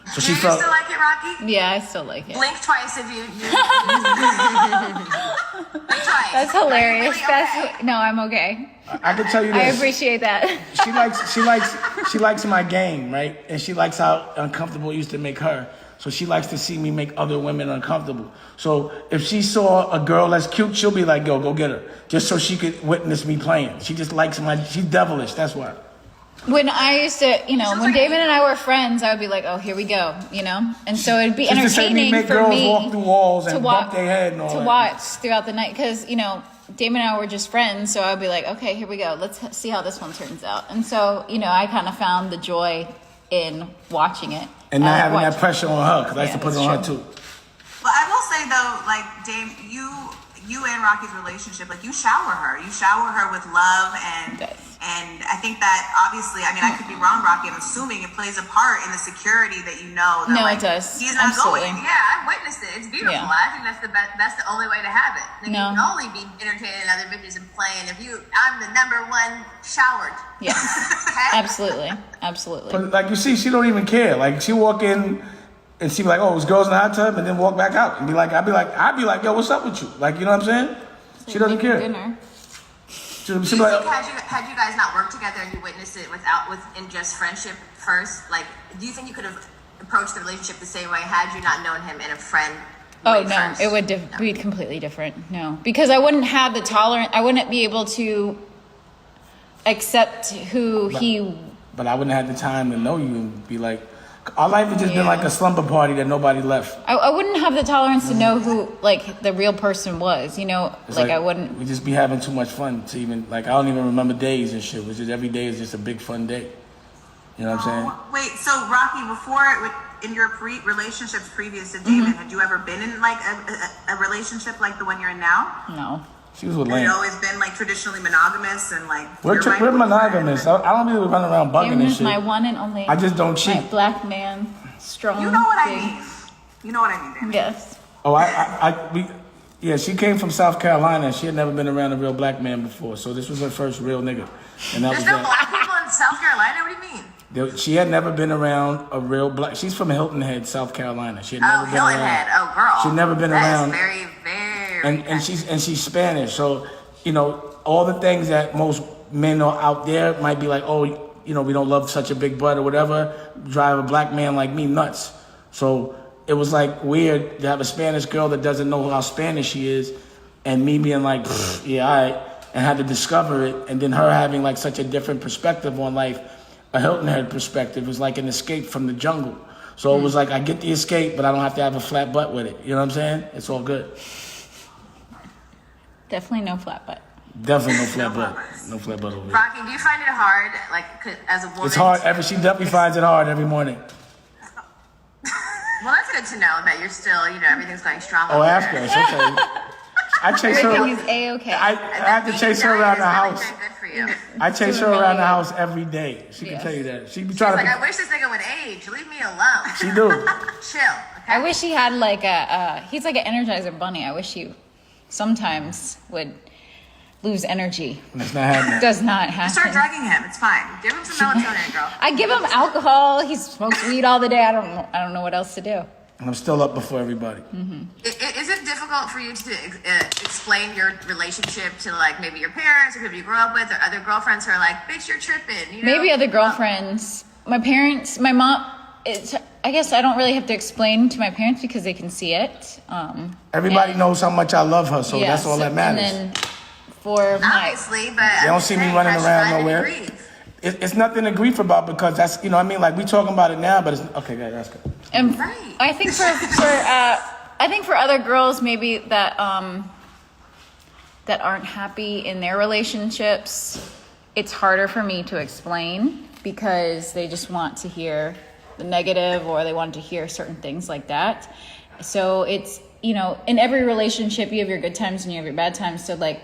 So Do she you felt. still like it, Rocky? Yeah, I still like it. Blink twice if you. Blink twice. That's Are you hilarious. really okay? No, I'm okay. I can tell you I this. appreciate that. She likes my game, right? And she likes how uncomfortable it used to make her. So she likes to see me make other women uncomfortable. So if she saw a girl that's cute, she'll be like, yo, go get her. Just so she could witness me playing. She just likes she's devilish, that's why. When I used to, when David and I were friends, I would be like, oh, here we go, And so it'd be Just to say entertaining make for girls me walk through walls and to bump their head and all to that. watch throughout the night. Because, Damon and I were just friends, so I'd be like, okay, here we go. Let's see how this one turns out. And so, I kind of found the joy in watching it. And not having that pressure on her, because I used to put it on her too. Well, I will say though, like Dame, you and Rocky's relationship, like you shower her with love, and I think that obviously, I mean, I could be wrong, Rocky. I'm assuming it plays a part in the security that that, No, like, it does. He's not Absolutely. going. Yeah, I've witnessed it. It's beautiful. Yeah. I think that's the best. That's the only way to have it. Like, No. You can only be entertaining other bitches and playing if I'm the number one showered. Yes, Okay? absolutely. But like you see, she don't even care. Like she walk in and she be like, oh, it was girls in the hot tub, and then walk back out and I'd be like, yo, what's up with you? Like, you know what I'm saying? She doesn't care. Dinner. She'll Do be you like, think had you guys not worked together and you witnessed it in just friendship first, like, do you think you could have approached the relationship the same way had you not known him in a friend Oh way no, first? it would be completely different. No, because I wouldn't have the tolerance. I wouldn't be able to accept who he. but I wouldn't have the time to know you and be like, our life has just been like a slumber party that nobody left. I wouldn't have the tolerance to know who like the real person was. It's like I wouldn't. We just be having too much fun to even, like, I don't even remember days and shit. It's just every day is just a big fun day. You know what I'm saying? Wait, so Rocky, in your relationships previous to Damon, had you ever been in like a relationship like the one you're in now? No. She was with Had it Lane. always been like traditionally monogamous and like We're monogamous. I don't really run around bugging Damon and is shit. my one and only. I just don't my cheat. black man, strong. You know what I big- mean. You know what I mean, Damon. Yes. Oh, yeah, she came from South Carolina. She had never been around a real black man before, so this was her first real nigga. And that There's was no that. black people in South Carolina. What do you mean? She had never been around a real black. She's from Hilton Head, South Carolina. She had Oh, never been Hilton around. Head. Oh, girl. She'd never been That is around. very, very. And she's Spanish, so all the things that most men are out there might be like, oh, we don't love such a big butt or whatever, drive a black man like me nuts. So it was like weird to have a Spanish girl that doesn't know how Spanish she is, and me being like, yeah, all right, and had to discover it, and then her having like such a different perspective on life, a Hilton Head perspective, was like an escape from the jungle. So it was like I get the escape, but I don't have to have a flat butt with it. You know what I'm saying? It's all good. Definitely no flat butt. Definitely no flat butt. No flat butt over here. Rocky, do you find it hard, like, as a woman? It's hard. She definitely finds it hard every morning. Well, that's good to know that you're still, everything's going strong. Oh, over ask there. her. She'll tell you. I chase her. Everything is a-okay. I have to chase her around the house. Good for you. I chase her around the house every day. She can Yes. tell you that. She be She's trying like, I to. wish this nigga would age. Leave me alone. She do. Chill. Okay? I wish he had like he's like an Energizer bunny. I wish he sometimes would lose energy. That's not happening. Does not Start happen. drugging him. It's fine. Give him some melatonin, girl. I give him alcohol. He smokes weed all the day. I don't know what else to do. And I'm still up before everybody. Is it difficult for you to explain your relationship to, like, maybe your parents or people you grew up with or other girlfriends who are like, bitch, you're tripping? Maybe other girlfriends. My parents, my mom. I guess I don't really have to explain to my parents because they can see it. Everybody knows how much I love her, so Yes, that's all that matters. And then for my Obviously, but They don't see me running around nowhere. It's nothing to grief about because that's, like we talking about it now, but it's okay. Guys, that's good. and Right. I think for other girls maybe that that aren't happy in their relationships, it's harder for me to explain because they just want to hear the negative or they want to hear certain things like that. So it's, in every relationship you have your good times and you have your bad times. So like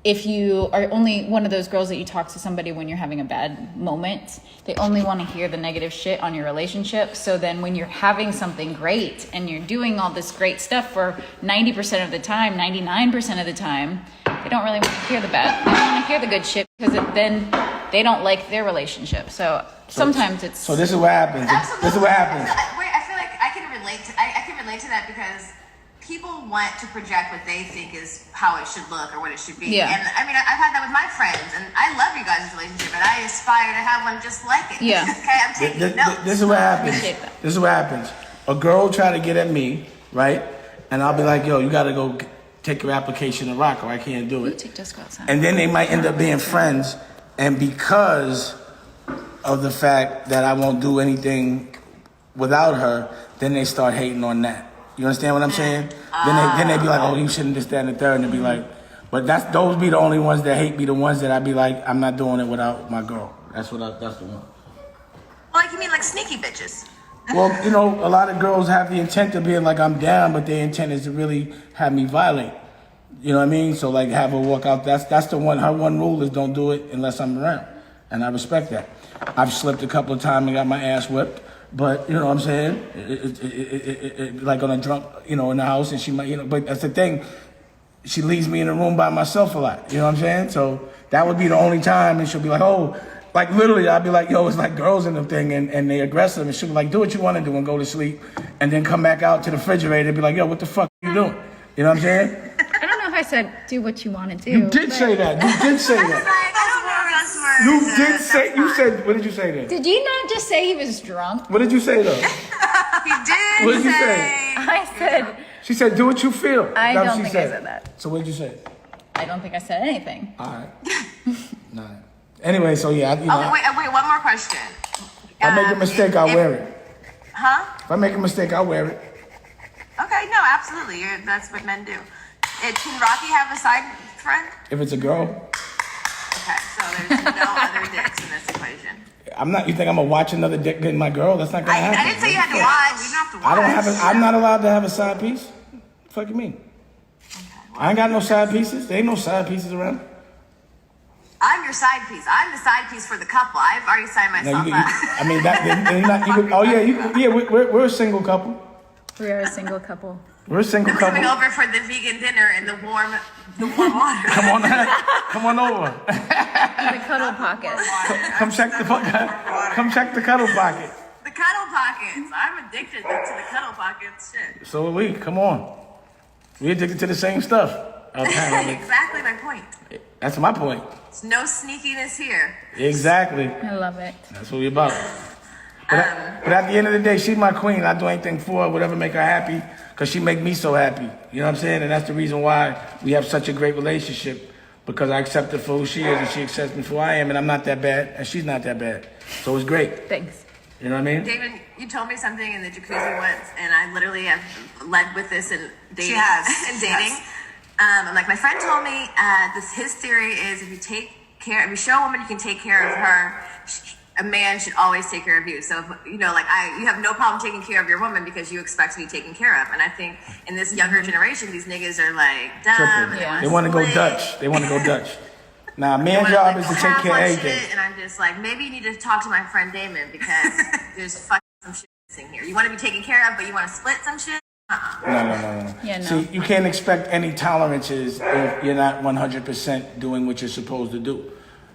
if you are only one of those girls that you talk to somebody when you're having a bad moment, they only want to hear the negative shit on your relationship. So then when you're having something great and you're doing all this great stuff for 90% of the time, 99% of the time, they don't really want to hear the bad. They don't want to hear the good shit because then they don't like their relationship. So sometimes it's... So this is what happens. Absolutely. This is what happens. Wait, I feel like I can relate to that because people want to project what they think is how it should look or what it should be. Yeah. And I mean, I've had that with my friends, and I love you guys' relationship, and I aspire to have one just like it. Yeah. Okay, I'm taking notes. This is what happens. Appreciate that. This is what happens. A girl will try to get at me, right? And I'll be like, yo, you got to go take your application to rock or I can't do it. Take Jessica outside. And then they might end up being friends. And because of the fact that I won't do anything without her, then they start hating on that. You understand what I'm saying? Then they be like, oh, you shouldn't this, that, and the third. And they be like, but those be the only ones that hate me, the ones that I be like, I'm not doing it without my girl. That's the one. Like, you mean like sneaky bitches? Well, you know, a lot of girls have the intent of being like, I'm down, but their intent is to really have me violate. You know what I mean? So like have her walk out. That's the one. Her one rule is don't do it unless I'm around. And I respect that. I've slipped a couple of times and got my ass whipped. But you know what I'm saying? Like on a drunk, you know, in the house, and she might, you know. But that's the thing. She leaves me in the room by myself a lot. You know what I'm saying? So that would be the only time, and she'll be like, oh, like literally, I'd be like, yo, it's like girls in the thing, and they aggressive, and she'll be like, do what you want to do and go to sleep, and then come back out to the refrigerator and be like, yo, what the fuck are you doing? You know what I'm saying? I don't know if I said do what you want to do. You did say that. You did say that. You did say. You said. What did you say then? Did you not just say he was drunk? What did you say though? He did. What did you say? I said, She said, "Do what you feel." I That's don't what she think I said that. So what did you say? I don't think I said anything. All right. Nah. Anyway, so yeah, you know, Oh, wait, one more question. if I make a mistake, I'll wear it. Huh? If I make a mistake, I'll wear it. Okay, no, absolutely. That's what men do. Can Rocky have a side friend? If it's a girl, Okay, so there's no other dicks in this equation. I'm not. You think I'm gonna watch another dick getting my girl? That's not gonna happen. I didn't say you had to watch. You don't have to watch. I don't have. I'm not allowed to have a side piece. The fuck you mean? I ain't got no side pieces. There ain't no side pieces around. I'm your side piece. I'm the side piece for the couple. I've already signed myself up. I mean, that. Then you're not, you, oh yeah, we're a single couple. We are a single couple. We're a single I'm couple. coming over for the vegan dinner and the warm water. Come on over. The cuddle pocket. Come check the cuddle pocket. The cuddle pockets. I'm addicted to the cuddle pockets. Shit. So are we. Come on. We addicted to the same stuff. Apparently. Exactly my point. That's my point. There's no sneakiness here. Exactly. I love it. That's what we about. But at the end of the day, she's my queen. I do anything for her, whatever make her happy, because she make me so happy. You know what I'm saying? And that's the reason why we have such a great relationship, because I accept her for who she is, and she accepts me for who I am, and I'm not that bad, and she's not that bad. So it's great. Thanks. You know what I mean? David, you told me something in the jacuzzi once, and I literally have led with this in dating. She has. In dating. I'm like, my friend told me his theory is if you show a woman you can take care of her, a man should always take care of you. So, if, you know, like you have no problem taking care of your woman because you expect to be taken care of. And I think in this younger generation, these niggas are like dumb. Triple. Yeah. They want to go Dutch. They want to go Dutch. Now, man's job is to take care of everything. And I'm just like, maybe you need to talk to my friend Damon because there's fucking some shit missing here. You want to be taken care of, but you want to split some shit? No. Yeah, no. See, you can't expect any tolerances if you're not 100% doing what you're supposed to do.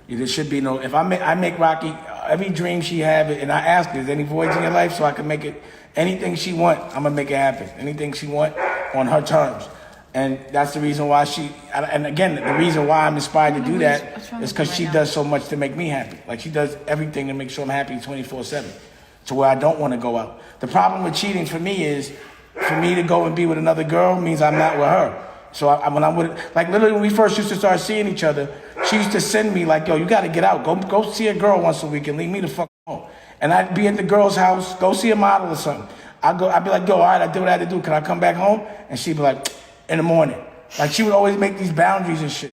There should be no. If I make Rocky every dream she have, and I ask her, is there any voids in your life so I can make it anything she want? I'm gonna make it happen. Anything she want on her terms, and that's the reason why she. And again, the reason why I'm inspired to do that is because she does so much to make me happy. Like she does everything to make sure I'm happy 24/7, to where I don't want to go out. The problem with cheating for me is, for me to go and be with another girl means I'm not with her. So when I'm with, like literally when we first used to start seeing each other, she used to send me like, yo, you got to get out. Go see a girl once a week and leave me the fuck home. And I'd be at the girl's house, go see a model or something. I'd be like, yo, all right, I did what I had to do. Can I come back home? And she'd be like, in the morning. Like she would always make these boundaries and shit.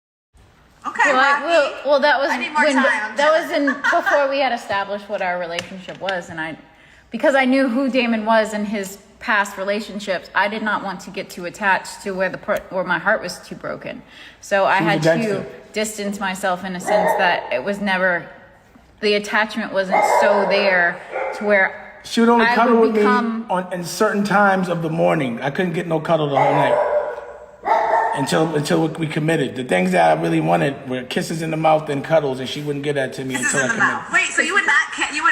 Okay, Rocky. Well, that was I need more time. that was in before we had established what our relationship was, and because I knew who Damon was and his past relationships, I did not want to get too attached to where my heart was too broken. So I had to distance myself in a sense that it was never, the attachment wasn't so there to where She would only cuddle with me become- in certain times of the morning. I couldn't get no cuddle the whole night until we committed. The things that I really wanted were kisses in the mouth and cuddles, and she wouldn't get that to me Kisses until I in the committed. mouth. Wait, so you would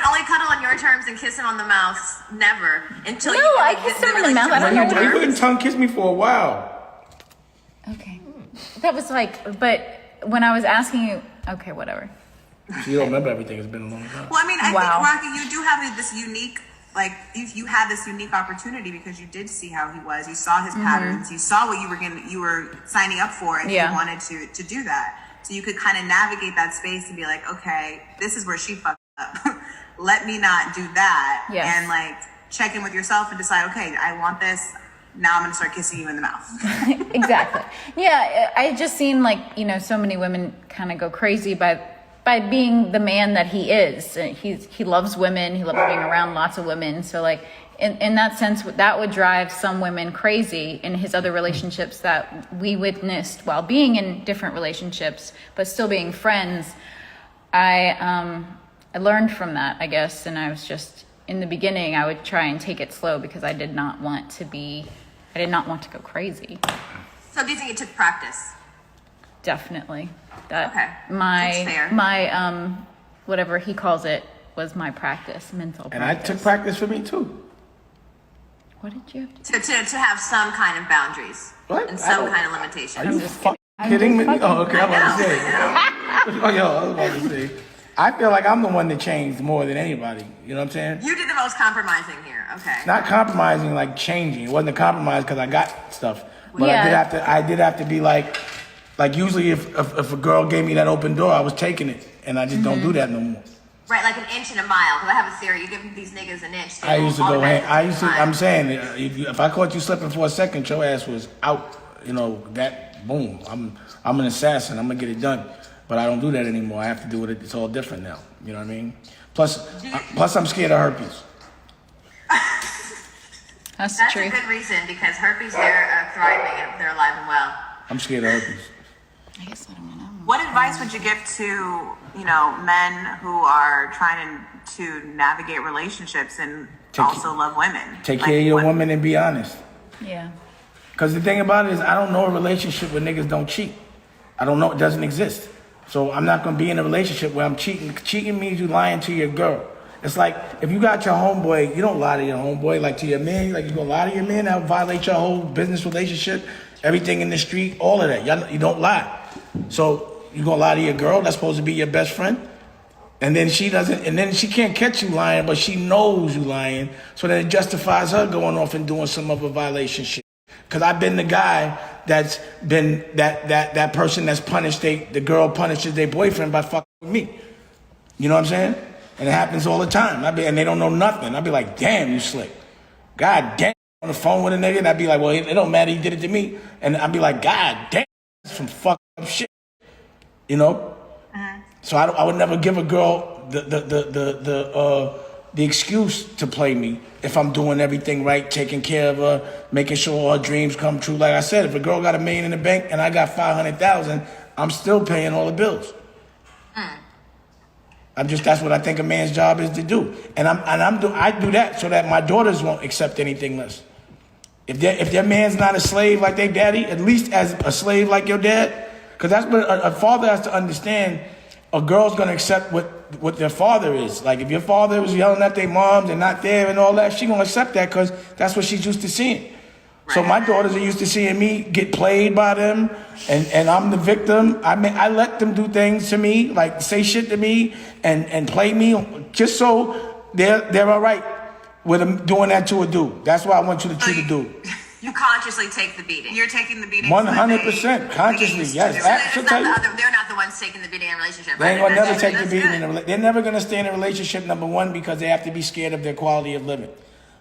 only cuddle on your terms and kiss him on the mouth, never until No, you I kissed him in the mouth. I don't know what You wouldn't tongue kiss me for a while. Okay. That was like, but when I was asking you, okay, whatever. You don't remember everything. It's been a long time. Well, I mean, I Wow. think, Rocky, you do have this unique, like, you had this unique opportunity because you did see how he was. You saw his patterns. You saw what you were signing up for, and Yeah. you wanted to do that. So you could kind of navigate that space and be like, okay, this is where she fucked up. Let me not do that. Yes. And like check in with yourself and decide, okay, I want this. Now I'm gonna start kissing you in the mouth. Exactly. Yeah, I just seen like, so many women kind of go crazy by being the man that he is. He loves women. He loves being around lots of women. So like in that sense, that would drive some women crazy in his other relationships that we witnessed while being in different relationships, but still being friends. I learned from that, I guess. And I was just, in the beginning, I would try and take it slow because I did not want to go crazy. So do you think it took practice? Definitely. Okay. That's fair. My whatever he calls it was my practice, mental And I practice. took practice for me too. What did you have to To have some kind of boundaries What? and I some don't- kind of Are limitations. you fucking kidding me? Oh, okay. I'm about to say. Oh, yo, I was about to say. I feel like I'm the one that changed more than anybody. You know what I'm saying? You did the most compromising here. Okay. Not compromising, like changing. It wasn't a compromise because I got stuff, but Yeah. I did have to be like usually if a girl gave me that open door, I was taking it, and I just don't do that no more. Right, like an inch and a mile. Because I have a theory. You give these niggas an inch. they I will used to go. automatically I'm mile. saying, if I caught you slipping for a second, your ass was out. That boom. I'm an assassin. I'm gonna get it done. But I don't do that anymore. I have to do it. It's all different now. You know what I mean? Plus I'm scared of herpes. That's the That's a truth. good reason because herpes, they're thriving and they're alive and well. I'm scared of herpes. I guess I don't know. What advice would you give to, men who are trying to navigate relationships and also love women? Take Like, care of your what- woman and be honest. Yeah. Because the thing about it is, I don't know a relationship where niggas don't cheat. I don't know. It doesn't exist. So I'm not going to be in a relationship where I'm cheating. Cheating means you lying to your girl. It's like if you got your homeboy, you don't lie to your homeboy. Like to your man, like you going to lie to your man, that would violate your whole business relationship, everything in the street, all of that. You don't lie. So you going to lie to your girl that's supposed to be your best friend? And then she doesn't, and then she can't catch you lying, but she knows you lying. So then it justifies her going off and doing some other violation shit. Because I've been the guy that's been that person that's punished, the girl punishes their boyfriend by fucking with me. You know what I'm saying? And it happens all the time. And they don't know nothing. I'd be like, damn, you slick. God damn, on the phone with a nigga, and I'd be like, well, it don't matter, he did it to me. And I'd be like, God damn, that's some fucked up shit. So I would never give a girl the excuse to play me if I'm doing everything right, taking care of her, making sure all her dreams come true. Like I said, if a girl got $1 million in the bank and I got 500,000, I'm still paying all the bills. That's what I think a man's job is to do, I do that so that my daughters won't accept anything less. If their man's not a slave like their daddy, at least as a slave like your dad, because that's what a father has to understand. A girl's gonna accept what their father is. Like if your father was yelling at their moms and not there and all that, she gonna accept that because that's what she's used to seeing. Right. So my daughters are used to seeing me get played by them, and I'm the victim. I let them do things to me, like say shit to me and play me, just so they're all right with them doing that to a dude. That's why I want you to treat a dude. You consciously take the beating. You're taking the beating. 100% consciously, yes. They're not the ones taking the beating in a relationship. They ain't gonna never take the that's beating. good. They're never gonna stay in a relationship, number one, because they have to be scared of their quality of living.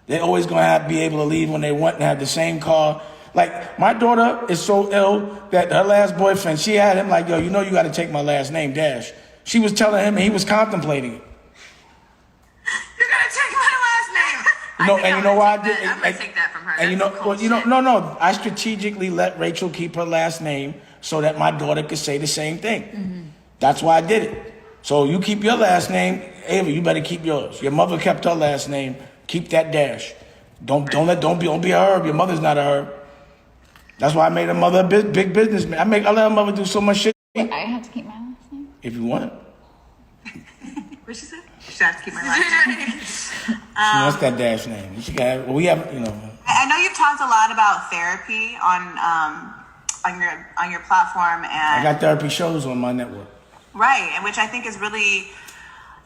They're always gonna be able to leave when they want and have the same car. Like my daughter is so ill that her last boyfriend, she had him like, yo, you got to take my last name, Dash. She was telling him, and he was contemplating it. You're gonna take my last name. No, and you know why I did? I'm gonna take that from her. And you know, That's some cold shit. no. I strategically let Rachel keep her last name so that my daughter could say the same thing. That's why I did it. So you keep your last name, Ava. You better keep yours. Your mother kept her last name. Keep that dash. Don't be a herb. Your mother's not a herb. That's why I made her mother a big businessman. I let her mother do so much shit. Wait, I have to keep my last name? If you want it. What'd she say? She has to keep my last name. She wants that dash name. She got. Well, we have. I know you've talked a lot about therapy on your platform, and I got therapy shows on my network. right, and which I think is really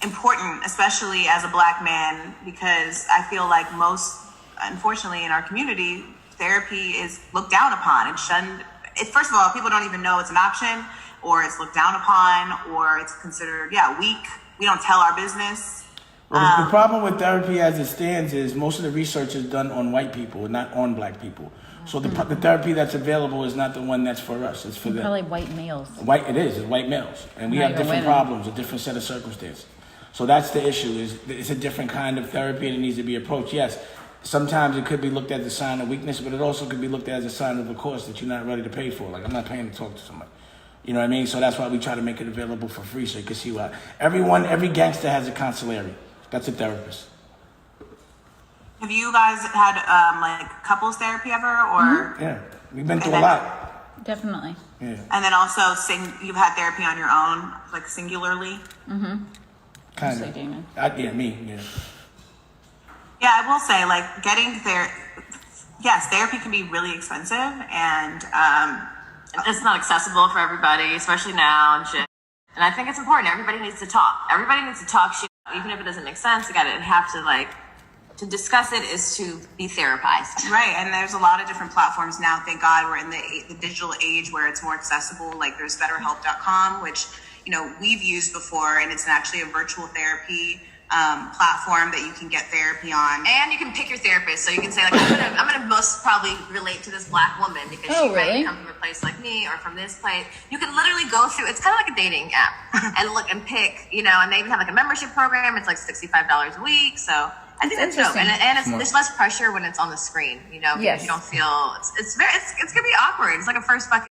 important, especially as a Black man, because I feel like most, unfortunately, in our community, therapy is looked down upon and shunned. First of all, people don't even know it's an option, or it's looked down upon, or it's considered weak. We don't tell our business. Well, the problem with therapy as it stands is most of the research is done on white people, not on Black people. So the therapy that's available is not the one that's for us. It's for them. Probably white males. It's white males. And we Not have even different women. problems, a different set of circumstances. So that's the issue, is it's a different kind of therapy and it needs to be approached. Yes, sometimes it could be looked at as a sign of weakness, but it also could be looked at as a sign of a cost that you're not ready to pay for. Like, I'm not paying to talk to somebody. You know what I mean? So that's why we try to make it available for free, so you can see why. Every gangster has a consigliere. That's a therapist. Have you guys had like couples therapy ever, or Yeah, we've been through a lot. Definitely. Yeah, and then also you've had therapy on your own, like singularly? kind Mostly of. Damon. Me, yeah. Yeah, I will say, like, getting there. Yes, therapy can be really expensive, and It's not accessible for everybody, especially now and shit. And I think it's important. Everybody needs to talk. Everybody needs to talk shit, even if it doesn't make sense. You gotta have to to discuss it is to be therapized. right. And there's a lot of different platforms now. Thank God we're in the digital age where it's more accessible. Like, there's BetterHelp.com, which we've used before, and it's actually a virtual therapy platform that you can get therapy on. And you can pick your therapist, so you can say like, I'm gonna most probably relate to this Black woman because she really? might come from a place like me or from this place. You can literally go through. It's kind of like a dating app and look and pick, and they even have like a membership program. It's like $65 a week. So I think that's dope, and there's less pressure when it's on the screen, because Yes. you don't feel it's gonna be awkward. It's like a first fucking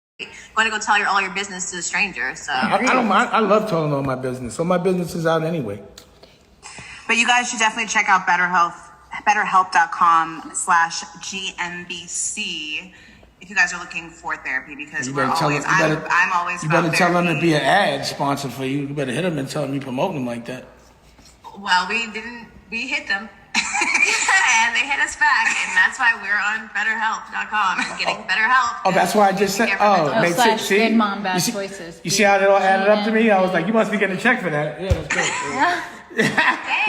going to go tell all your business to a stranger. So I don't mind. I love telling all my business. So my business is out anyway. But you guys should definitely check out BetterHelp.com/GMBC if you guys are looking for therapy, because I'm always You better about tell them to therapy. be an ad sponsor for you. You better hit them and tell them you promote them like that. well, we hit them. And they hit us back, and that's why we're on BetterHelp.com and getting better help. Oh, that's why I just said. Oh, Oh, makes slash sense. See, good mom, bad you see, choices. You see how it all added up to me? I was like, you must be getting a check for that. Yeah, that's good.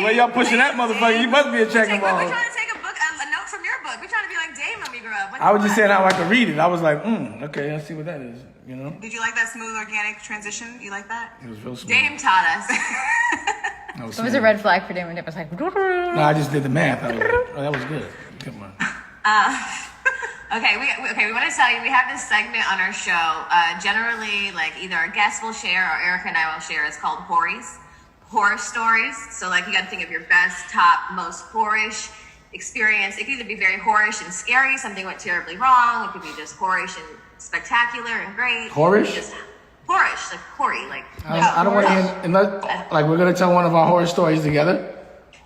Well, y'all pushing that motherfucker. You must be a check We're involved. trying to take a note from your book. We're trying to be like Dame when we grew up. I was just saying how I could read it. I was like, okay, let's see what that is. Did you like that smooth, organic transition? You like that? It was real smooth. Dame taught us. It was a red flag for Damon. It was like. No, I just did the math. I was like, oh, that was good. Come on. Okay, we want to tell you we have this segment on our show. Generally, like either our guests will share or Erica and I will share. It's called horror stories. So like you got to think of your best, top, most horish experience. It could either be very horish and scary, something went terribly wrong. It could be just horish and spectacular and great. Horish? Just horish, like hoary, like. I don't want to hear, like we're going to tell one of our horror stories together.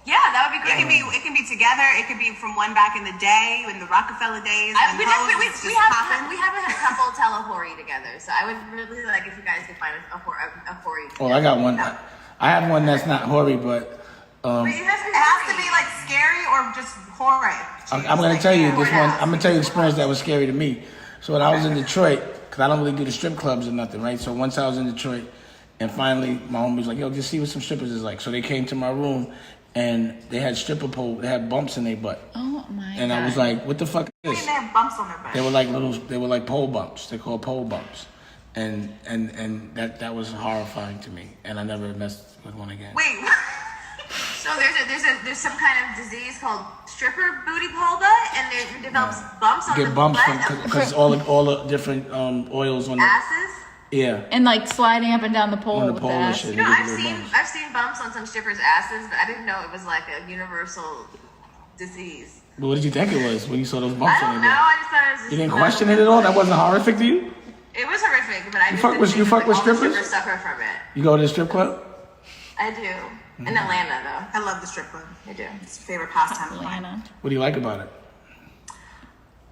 Yeah, that would be great. It can be together. It could be from one back in the day, in the Rockefeller days. We haven't had a couple tell a hoary together, so I would really like if you guys could find a hoary. Oh, I got one. I have one that's not hoary, but But it has to be like scary or just horror. I'm going to tell you this one. I'm going to tell you an experience that was scary to me. So when I was in Detroit, because I don't really do the strip clubs or nothing, right? So once I was in Detroit, and finally my homie was like, yo, just see what some strippers is like. So they came to my room, and they had stripper pole. They had bumps in their butt. Oh my And I was like, what the fuck is They this? have bumps on their butt. They were like pole bumps. They're called pole bumps. And that was horrifying to me. And I never messed with one again. Wait. So there's some kind of disease called stripper booty pole butt, and it develops bumps on the Get bumps butt from of because all the different oils on the asses. yeah. And like sliding up and down the pole On the with pole the and ass. shit. You know, They get I've little seen bumps. I've seen bumps on some strippers' asses, but I didn't know it was like a universal disease. What did you think it was when you saw those I bumps on don't your know. neck? I just thought it was just You didn't question it at all? That wasn't horrific to you? It was horrific, but I just fuck didn't with- you think fuck with all the strippers? suffer from it. You go to the strip club? I do. In Atlanta, though. I love the strip club. I do. It's a favorite pastime of mine. Atlanta. What do you like about it?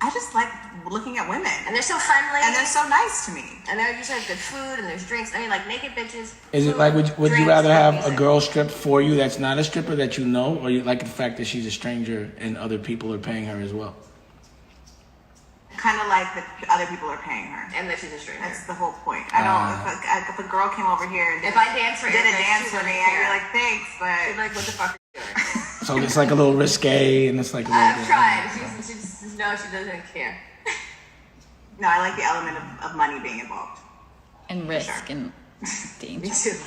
I just like looking at women. And they're so friendly. And they're so nice to me. And they usually have good food and there's drinks. I mean, like naked bitches. Is it food, like, would you drinks, rather have a music. girl strip for you that's not a stripper that you know, or you like the fact that she's a stranger and other people are paying her as well? Kind of like that other people are paying her. And that she's a stranger. That's the whole point. I don't. If a girl came over here and If I dance for did you, a dance for me, I'd be like, thanks, She'd but be like, what the fuck are you doing? So it's like a little risque and it's like a little I've bit. tried. She just no, she doesn't care. no, I like the element of money being involved. And risk and Me danger. too.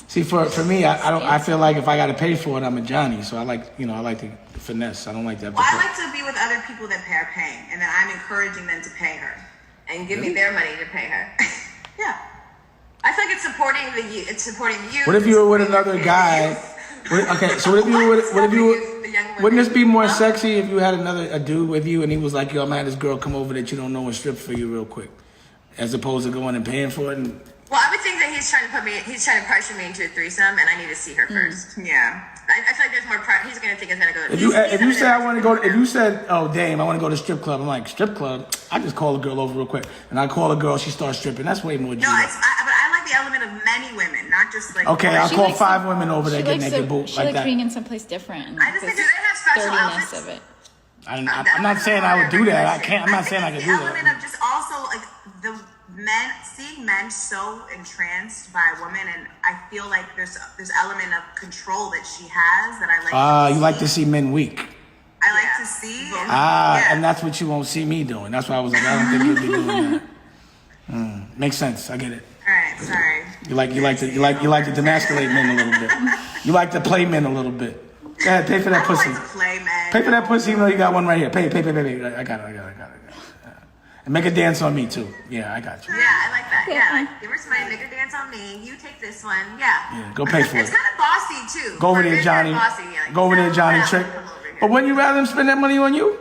See, for me, I don't. I feel like if I got to pay for it, I'm a Johnny. So I like the finesse. I don't like that. Well, I like to be with other people that are paying, and then I'm encouraging them to pay her. And give me their money to pay her. Yeah. I feel like it's supporting you. What if you were with another guy? Okay, so what if you wouldn't this be more sexy if you had a dude with you and he was like, yo, I'm gonna have this girl come over that you don't know and strip for you real quick, as opposed to going and paying for it? And Well, I would think that he's trying to pressure me into a threesome, and I need to see her first. Yeah. I feel like there's more. He's gonna think it's gonna go. if you say I want to go, if you said, oh damn, I want to go to strip club, I'm like, strip club? I just call a girl over real quick, and I call a girl, she starts stripping. That's way more. No, but I like the element of many women, not just like. Okay, I'll She call likes 5 women over there, She get likes naked, boot she like likes that. being in someplace different. And I just like think the they have special sturdiness outfits. of it. I'm not saying I would do that. I can't. I'm not saying I could the do element that. of just also like the men, seeing men so entranced by a woman, and I feel like there's element of control that she has that I like. You like to see men weak. I like to see. And that's what you won't see me doing. That's why I was like, I don't think you'd be doing that. Makes sense. I get it. All right, sorry. You like to demasculate men a little bit. You like to play men a little bit. Go ahead, pay for that I don't pussy. like to play men. Pay for that pussy. You know you got one right here. Pay. I got it. And make a dance on me too. Yeah, I got you. Yeah, I like that. Yeah, like give her some money, make her dance on me. You take this one. Yeah. Yeah, go pay for It's it. kind of bossy too. Go over For there, men, Johnny. they're bossy, like, Go over there, Johnny. yeah, Trick. come over here. But wouldn't you rather them spend that money on you?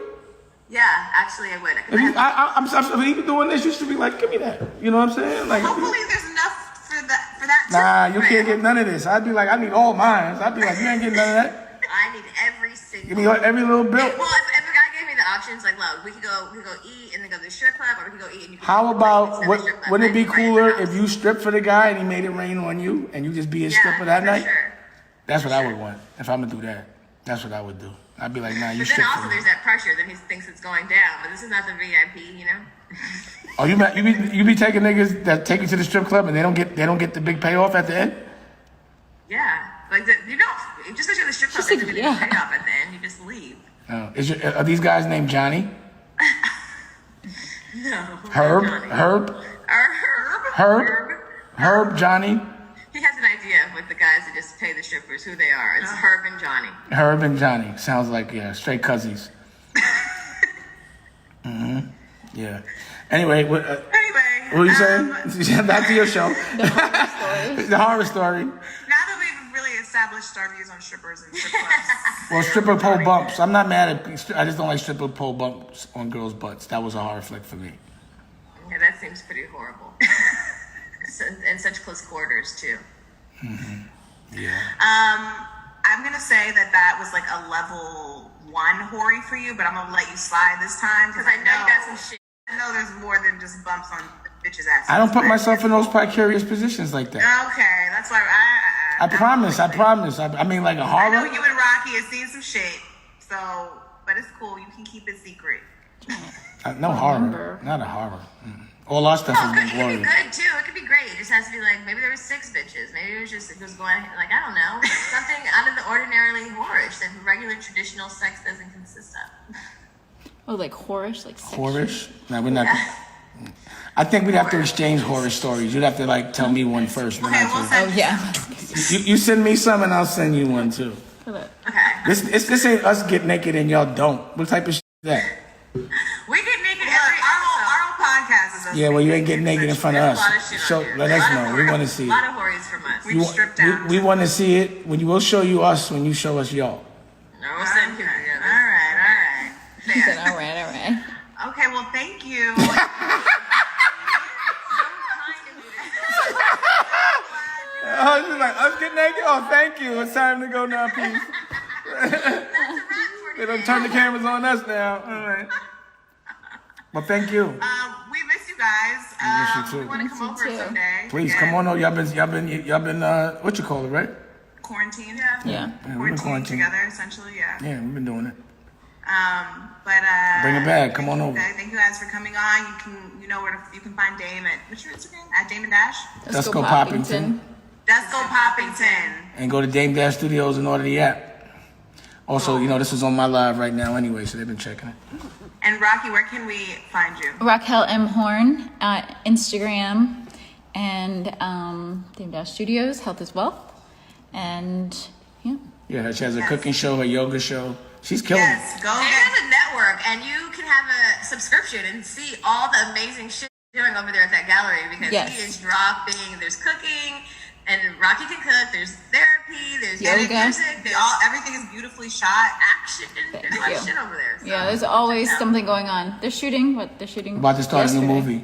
Yeah, actually, I would. If you, I'm even doing this, you should be like, give me that. You know what I'm saying? Like, Hopefully, there's enough for that. nah, too. you can't get none of this. I'd be like, I need all mine. I'd be like, you ain't getting none of that. I need every single. Give me every little bill. Well, if a guy gave me the options, like, look, we could go eat and then go to the strip club, or we could go eat and you could How go about, to the strip club. wouldn't it be I'd right cooler in the if house. you stripped for the guy and he made it rain on you and you just be a stripper that for night? Sure. That's what I would want. If I'm gonna do that, that's what I would do. I'd be like, nah, you But then strip also for me. there's that pressure that he thinks it's going down, but this is not the VIP, you know. Oh, you be taking niggas that take you to the strip club and they don't get the big payoff at the end? Yeah, like just because you're at the strip club, She's doesn't like, mean yeah. you pay off at the end. You just leave. Are these guys named Johnny? No. Herb? Johnny. Herb, Johnny? He has an idea of what the guys that just pay the strippers who they are. It's Herb and Johnny. Herb and Johnny. Sounds like, yeah, straight cousins. Yeah. Anyway, what were you saying? Back to your show. The horror story. Now that we've really established our views on strippers and strip clubs, Well, stripper pole bumps. I'm not mad at. I just don't like stripper pole bumps on girls' butts. That was a horror flick for me. Yeah, that seems pretty horrible. In such close quarters too. Yeah. I'm gonna say that was like a level 1 hoary for you, but I'm gonna let you slide this time Because I know you got some shit. I know there's more than just bumps on bitches' asses. I don't put myself in those precarious positions like that. Okay, that's why I promise. I mean, like a I know horror. you and Rocky have seen some shit, so but it's cool. You can keep it secret. No horror. Not a horror. All our stuff Oh, has good. been It could be glorious. good too. It could be great. It just has to be like maybe there was 6 bitches. Maybe it was going like I don't know something out of the ordinarily whorish that regular traditional sex doesn't consist of. Oh, like whorish, like sexual. Whorish? No, we're not. I think we'd have to exchange horror stories. You'd have to like tell me one first. Then Okay, I'll we'll tell send Oh yeah. you send me some and I'll send you one too. Okay. This ain't us get naked and y'all don't. What type of shit is that? We get naked Look, every our whole podcast is us. Yeah, well, you ain't getting naked in front of There's us. a lot of shit Show, on here. let A us lot of know. We whores. want to see A lot it. of whores from us. We've stripped down. We want to see it. We'll show you us when you show us y'all. No, we'll send you. All right. He said, all right. Okay, well, thank you. Oh, she's like, us get naked? Oh, thank you. It's time to go now, peace. They done turn the cameras on us now. All right. Well, thank you. We miss you guys. We miss you too. We want to come Miss over you too. someday. Please Yeah. come on. Oh, y'all been what you call it, right? Quarantine. Yeah. Yeah, we've been Quarantine quarantined. together, essentially. Yeah. Yeah, we've been doing it. But Bring it back. Come on over. Thank you guys for coming on. You know where you can find Dame at. What's your Instagram? At Dame and Dash. Let's go Poppington. Let's go Poppington. And go to Dame Dash Studios and order the app. Also, this is on my live right now anyway, so they've been checking it. And Rocky, where can we find you? Raquel M. Horn, Instagram, and Dame Dash Studios, Health is Wealth. And yeah. Yeah, she has a cooking show, a yoga show. She's killing it. Yes, go Dame get. has a network, and you can have a subscription and see all the amazing shit doing over there at that gallery because Yes. he is dropping. There's cooking, and Rocky can cook. There's therapy. There's Yoga. music. There's Everything is beautifully shot. action. There's a lot of you. shit over there. So. Yeah, there's always something going on. They're shooting. About to start a new yesterday. movie.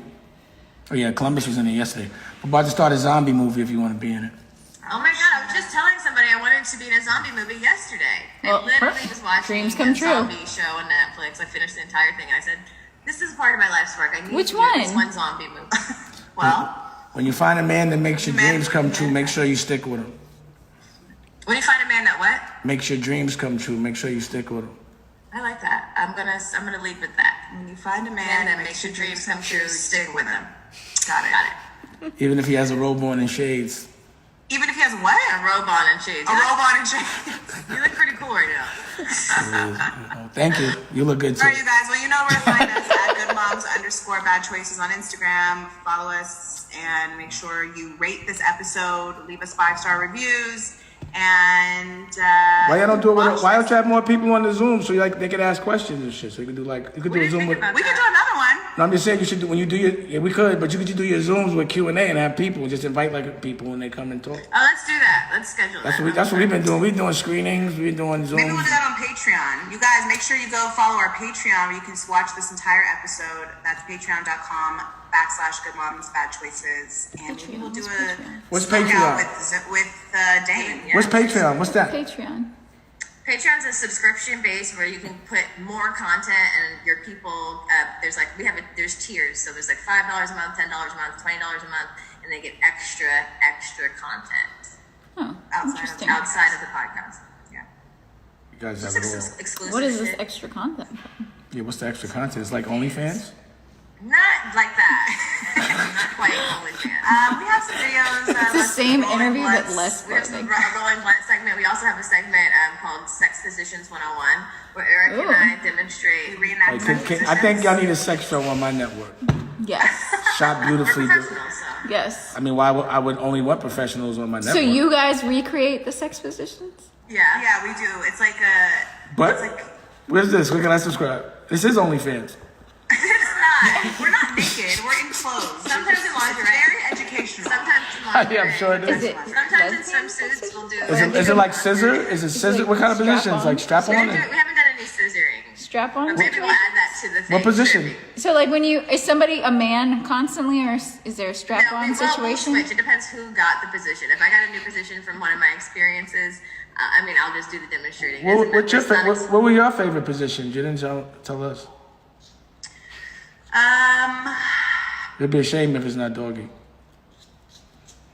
Oh yeah, Columbus was in it yesterday. We're about to start a zombie movie if you want to be in it. Oh my god, I was just telling somebody I wanted to be in a zombie movie yesterday. Well, I literally perfect. was watching Dreams come a true. zombie show on Netflix. I finished the entire thing and I said, this is part of my life's work. I need Which to do this one? one zombie movie. Well, When you find a man that makes your Man- dreams come true, make sure you stick with him. when you find a man that what? Makes your dreams come true, make sure you stick with him. I like that. I'm gonna lead with that. When you find a man Man that that makes makes your your dreams dreams come true, stick with him. Got it. Got it. Even if he has a robe on and shades. Even if he has what? A robe on and shades. A robot and shit. You look pretty cool right now. Oh, thank you. You look good All too. right, you guys. Well, you know where to find us at goodmoms_bad choices on Instagram. Follow us and make sure you rate this episode. Leave us 5-star reviews. And Why y'all don't do it? watch Why this. don't you have more people on the Zoom so they can ask questions and shit? So you could do you could do a Zoom with. We can do another one. No, I'm just saying you should do when you do your. Yeah, we could, but you could just do your Zooms with Q&A and have people just invite people when they come and talk. Oh, let's do that. Let's schedule that. That's what we've been doing. We've been doing screenings. We've been doing Zooms. Maybe we'll do that on Patreon. You guys, make sure you go follow our Patreon where you can watch this entire episode. That's patreon.com/goodmomsbadchoices. And maybe we'll do a What's workout Patreon? with Dane. What's Patreon? What's that? Patreon. Patreon's a subscription base where you can put more content and your people. There's tiers, so there's like $5 a month, $10 a month, $20 a month, and they get extra content Oh, interesting. outside of the podcast. Yeah, You guys have just it all. exclusive. What is this shit. extra content? Yeah, what's the extra content? It's like OnlyFans? Not like that. Not quite OnlyFans. We have some videos. It's the same Rolling interview but Blunts. less We have some clothing. rolling blunt segment. We also have a segment called Sex Positions 101, where Eric Ooh. and I demonstrate Reenact sex I think positions. y'all need a sex show on my network. Yes. Shot beautifully. professionals. So. Yes. I mean, why would I would only want professionals on my network? So you guys recreate the sex positions? Yeah. We do. It's like a. But It's like. where's this? Where can I subscribe? This is OnlyFans. It's not. We're not naked. We're in clothes. Sometimes in lingerie. It's very educational. Sometimes in lingerie. Yeah, I'm sure it Is is. it Sometimes in lesbian swimsuits we'll do. Is it like scissor? Is it scissor? like What kind of strap positions? on? Like strap We on? haven't done any scissoring. Strap on? Maybe we'll add that to the thing. What position? So like is somebody a man constantly or is there a strap No, on we'll situation? switch. It depends who got the position. If I got a new position from one of my experiences, I'll just do the demonstrating. What were your favorite positions? You didn't tell us. It'd be a shame if it's not doggy.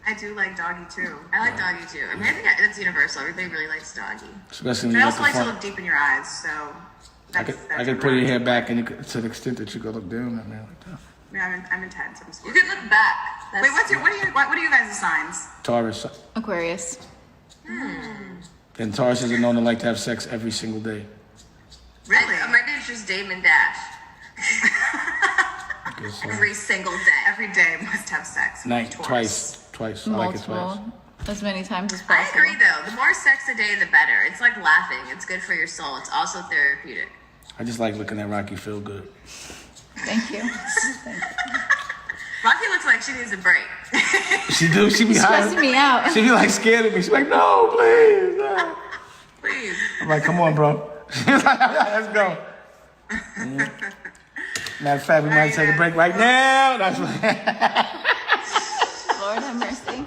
I do like doggy too. I like doggy too. I think it's universal. Everybody really likes doggy. Especially But when I you also look like to front. look deep in your eyes, so. I could put your hair back and to the extent that you could look down at me like that. Yeah, I'm intense. I'm You scared. can look back. Wait, what are you guys' signs? Taurus. Aquarius. And Taurus is known to like to have sex every single day. Really? Maybe it's just Dame and Dash. Every single day. Every day must have sex. with Night, Taurus. twice. I like it twice. Multiple. As many times as I possible. agree though. The more sex a day, the better. It's like laughing. It's good for your soul. It's also therapeutic. I just like looking at Rocky feel good. Thank you. Rocky looks like she needs a break. She be Stressing high. me out. She be like scared of me. She's like, no, please. No. Please. I'm like, come on, bro. She's like, let's go. Matter of fact, we might take a break right now. That's what. Lord have mercy.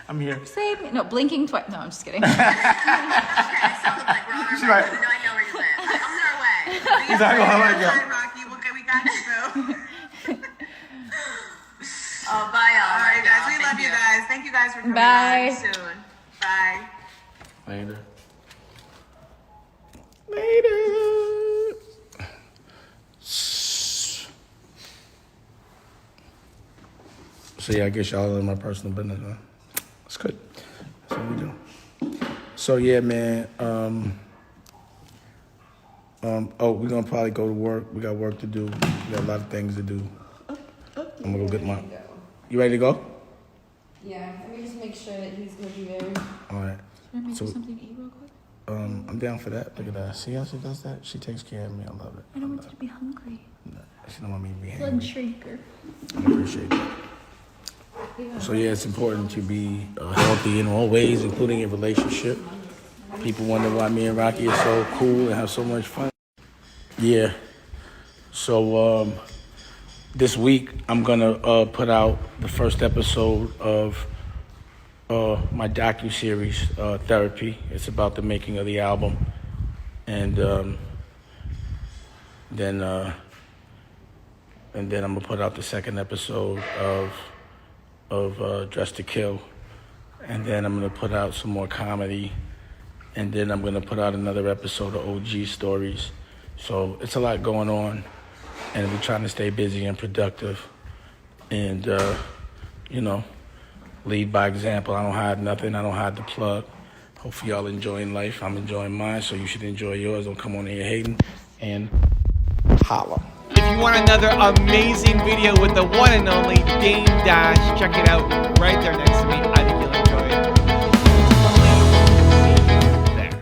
I'm here. Save me. No, blinking twice. No, I'm just kidding. Okay, so like we're on our She's way. like- We know I know where you live. Like, I'm on our way. He's like, oh my God. Hi, Rocky. We got you, boo. Oh, bye, y'all. All right, guys. We Thank love you guys. Thank you guys for coming Bye. on soon. Bye. Later. Later. So yeah, I guess y'all in my personal business, huh? That's good. That's what we do. So yeah, man. Oh, we're gonna probably go to work. We got work to do. We got a lot of things to do. I'm gonna go get my. You ready to go? Yeah, let me just make sure that he's gonna be there. All right. So, something to eat real quick? I'm down for that. Look at that. See how she does that? She takes care of me. I love it. I don't want you to be hungry. She don't want me to be Blood hungry. shrieker. I appreciate that. So yeah, it's important to be healthy in all ways, including in relationship. People wonder why me and Rocky are so cool and have so much fun. Yeah. So this week I'm gonna put out the first episode of my docu-series, Therapy. It's about the making of the album, and then I'm gonna put out the second episode of Dress to Kill, and then I'm gonna put out some more comedy, and then I'm gonna put out another episode of OG Stories. So it's a lot going on, and we're trying to stay busy and productive, and lead by example. I don't hide nothing. I don't hide the plug. Hopefully y'all enjoying life. I'm enjoying mine, so you should enjoy yours. Don't come on here hating, and holla. If you want another amazing video with the one and only Dame Dash, check it out right there next to me. I think you'll enjoy it.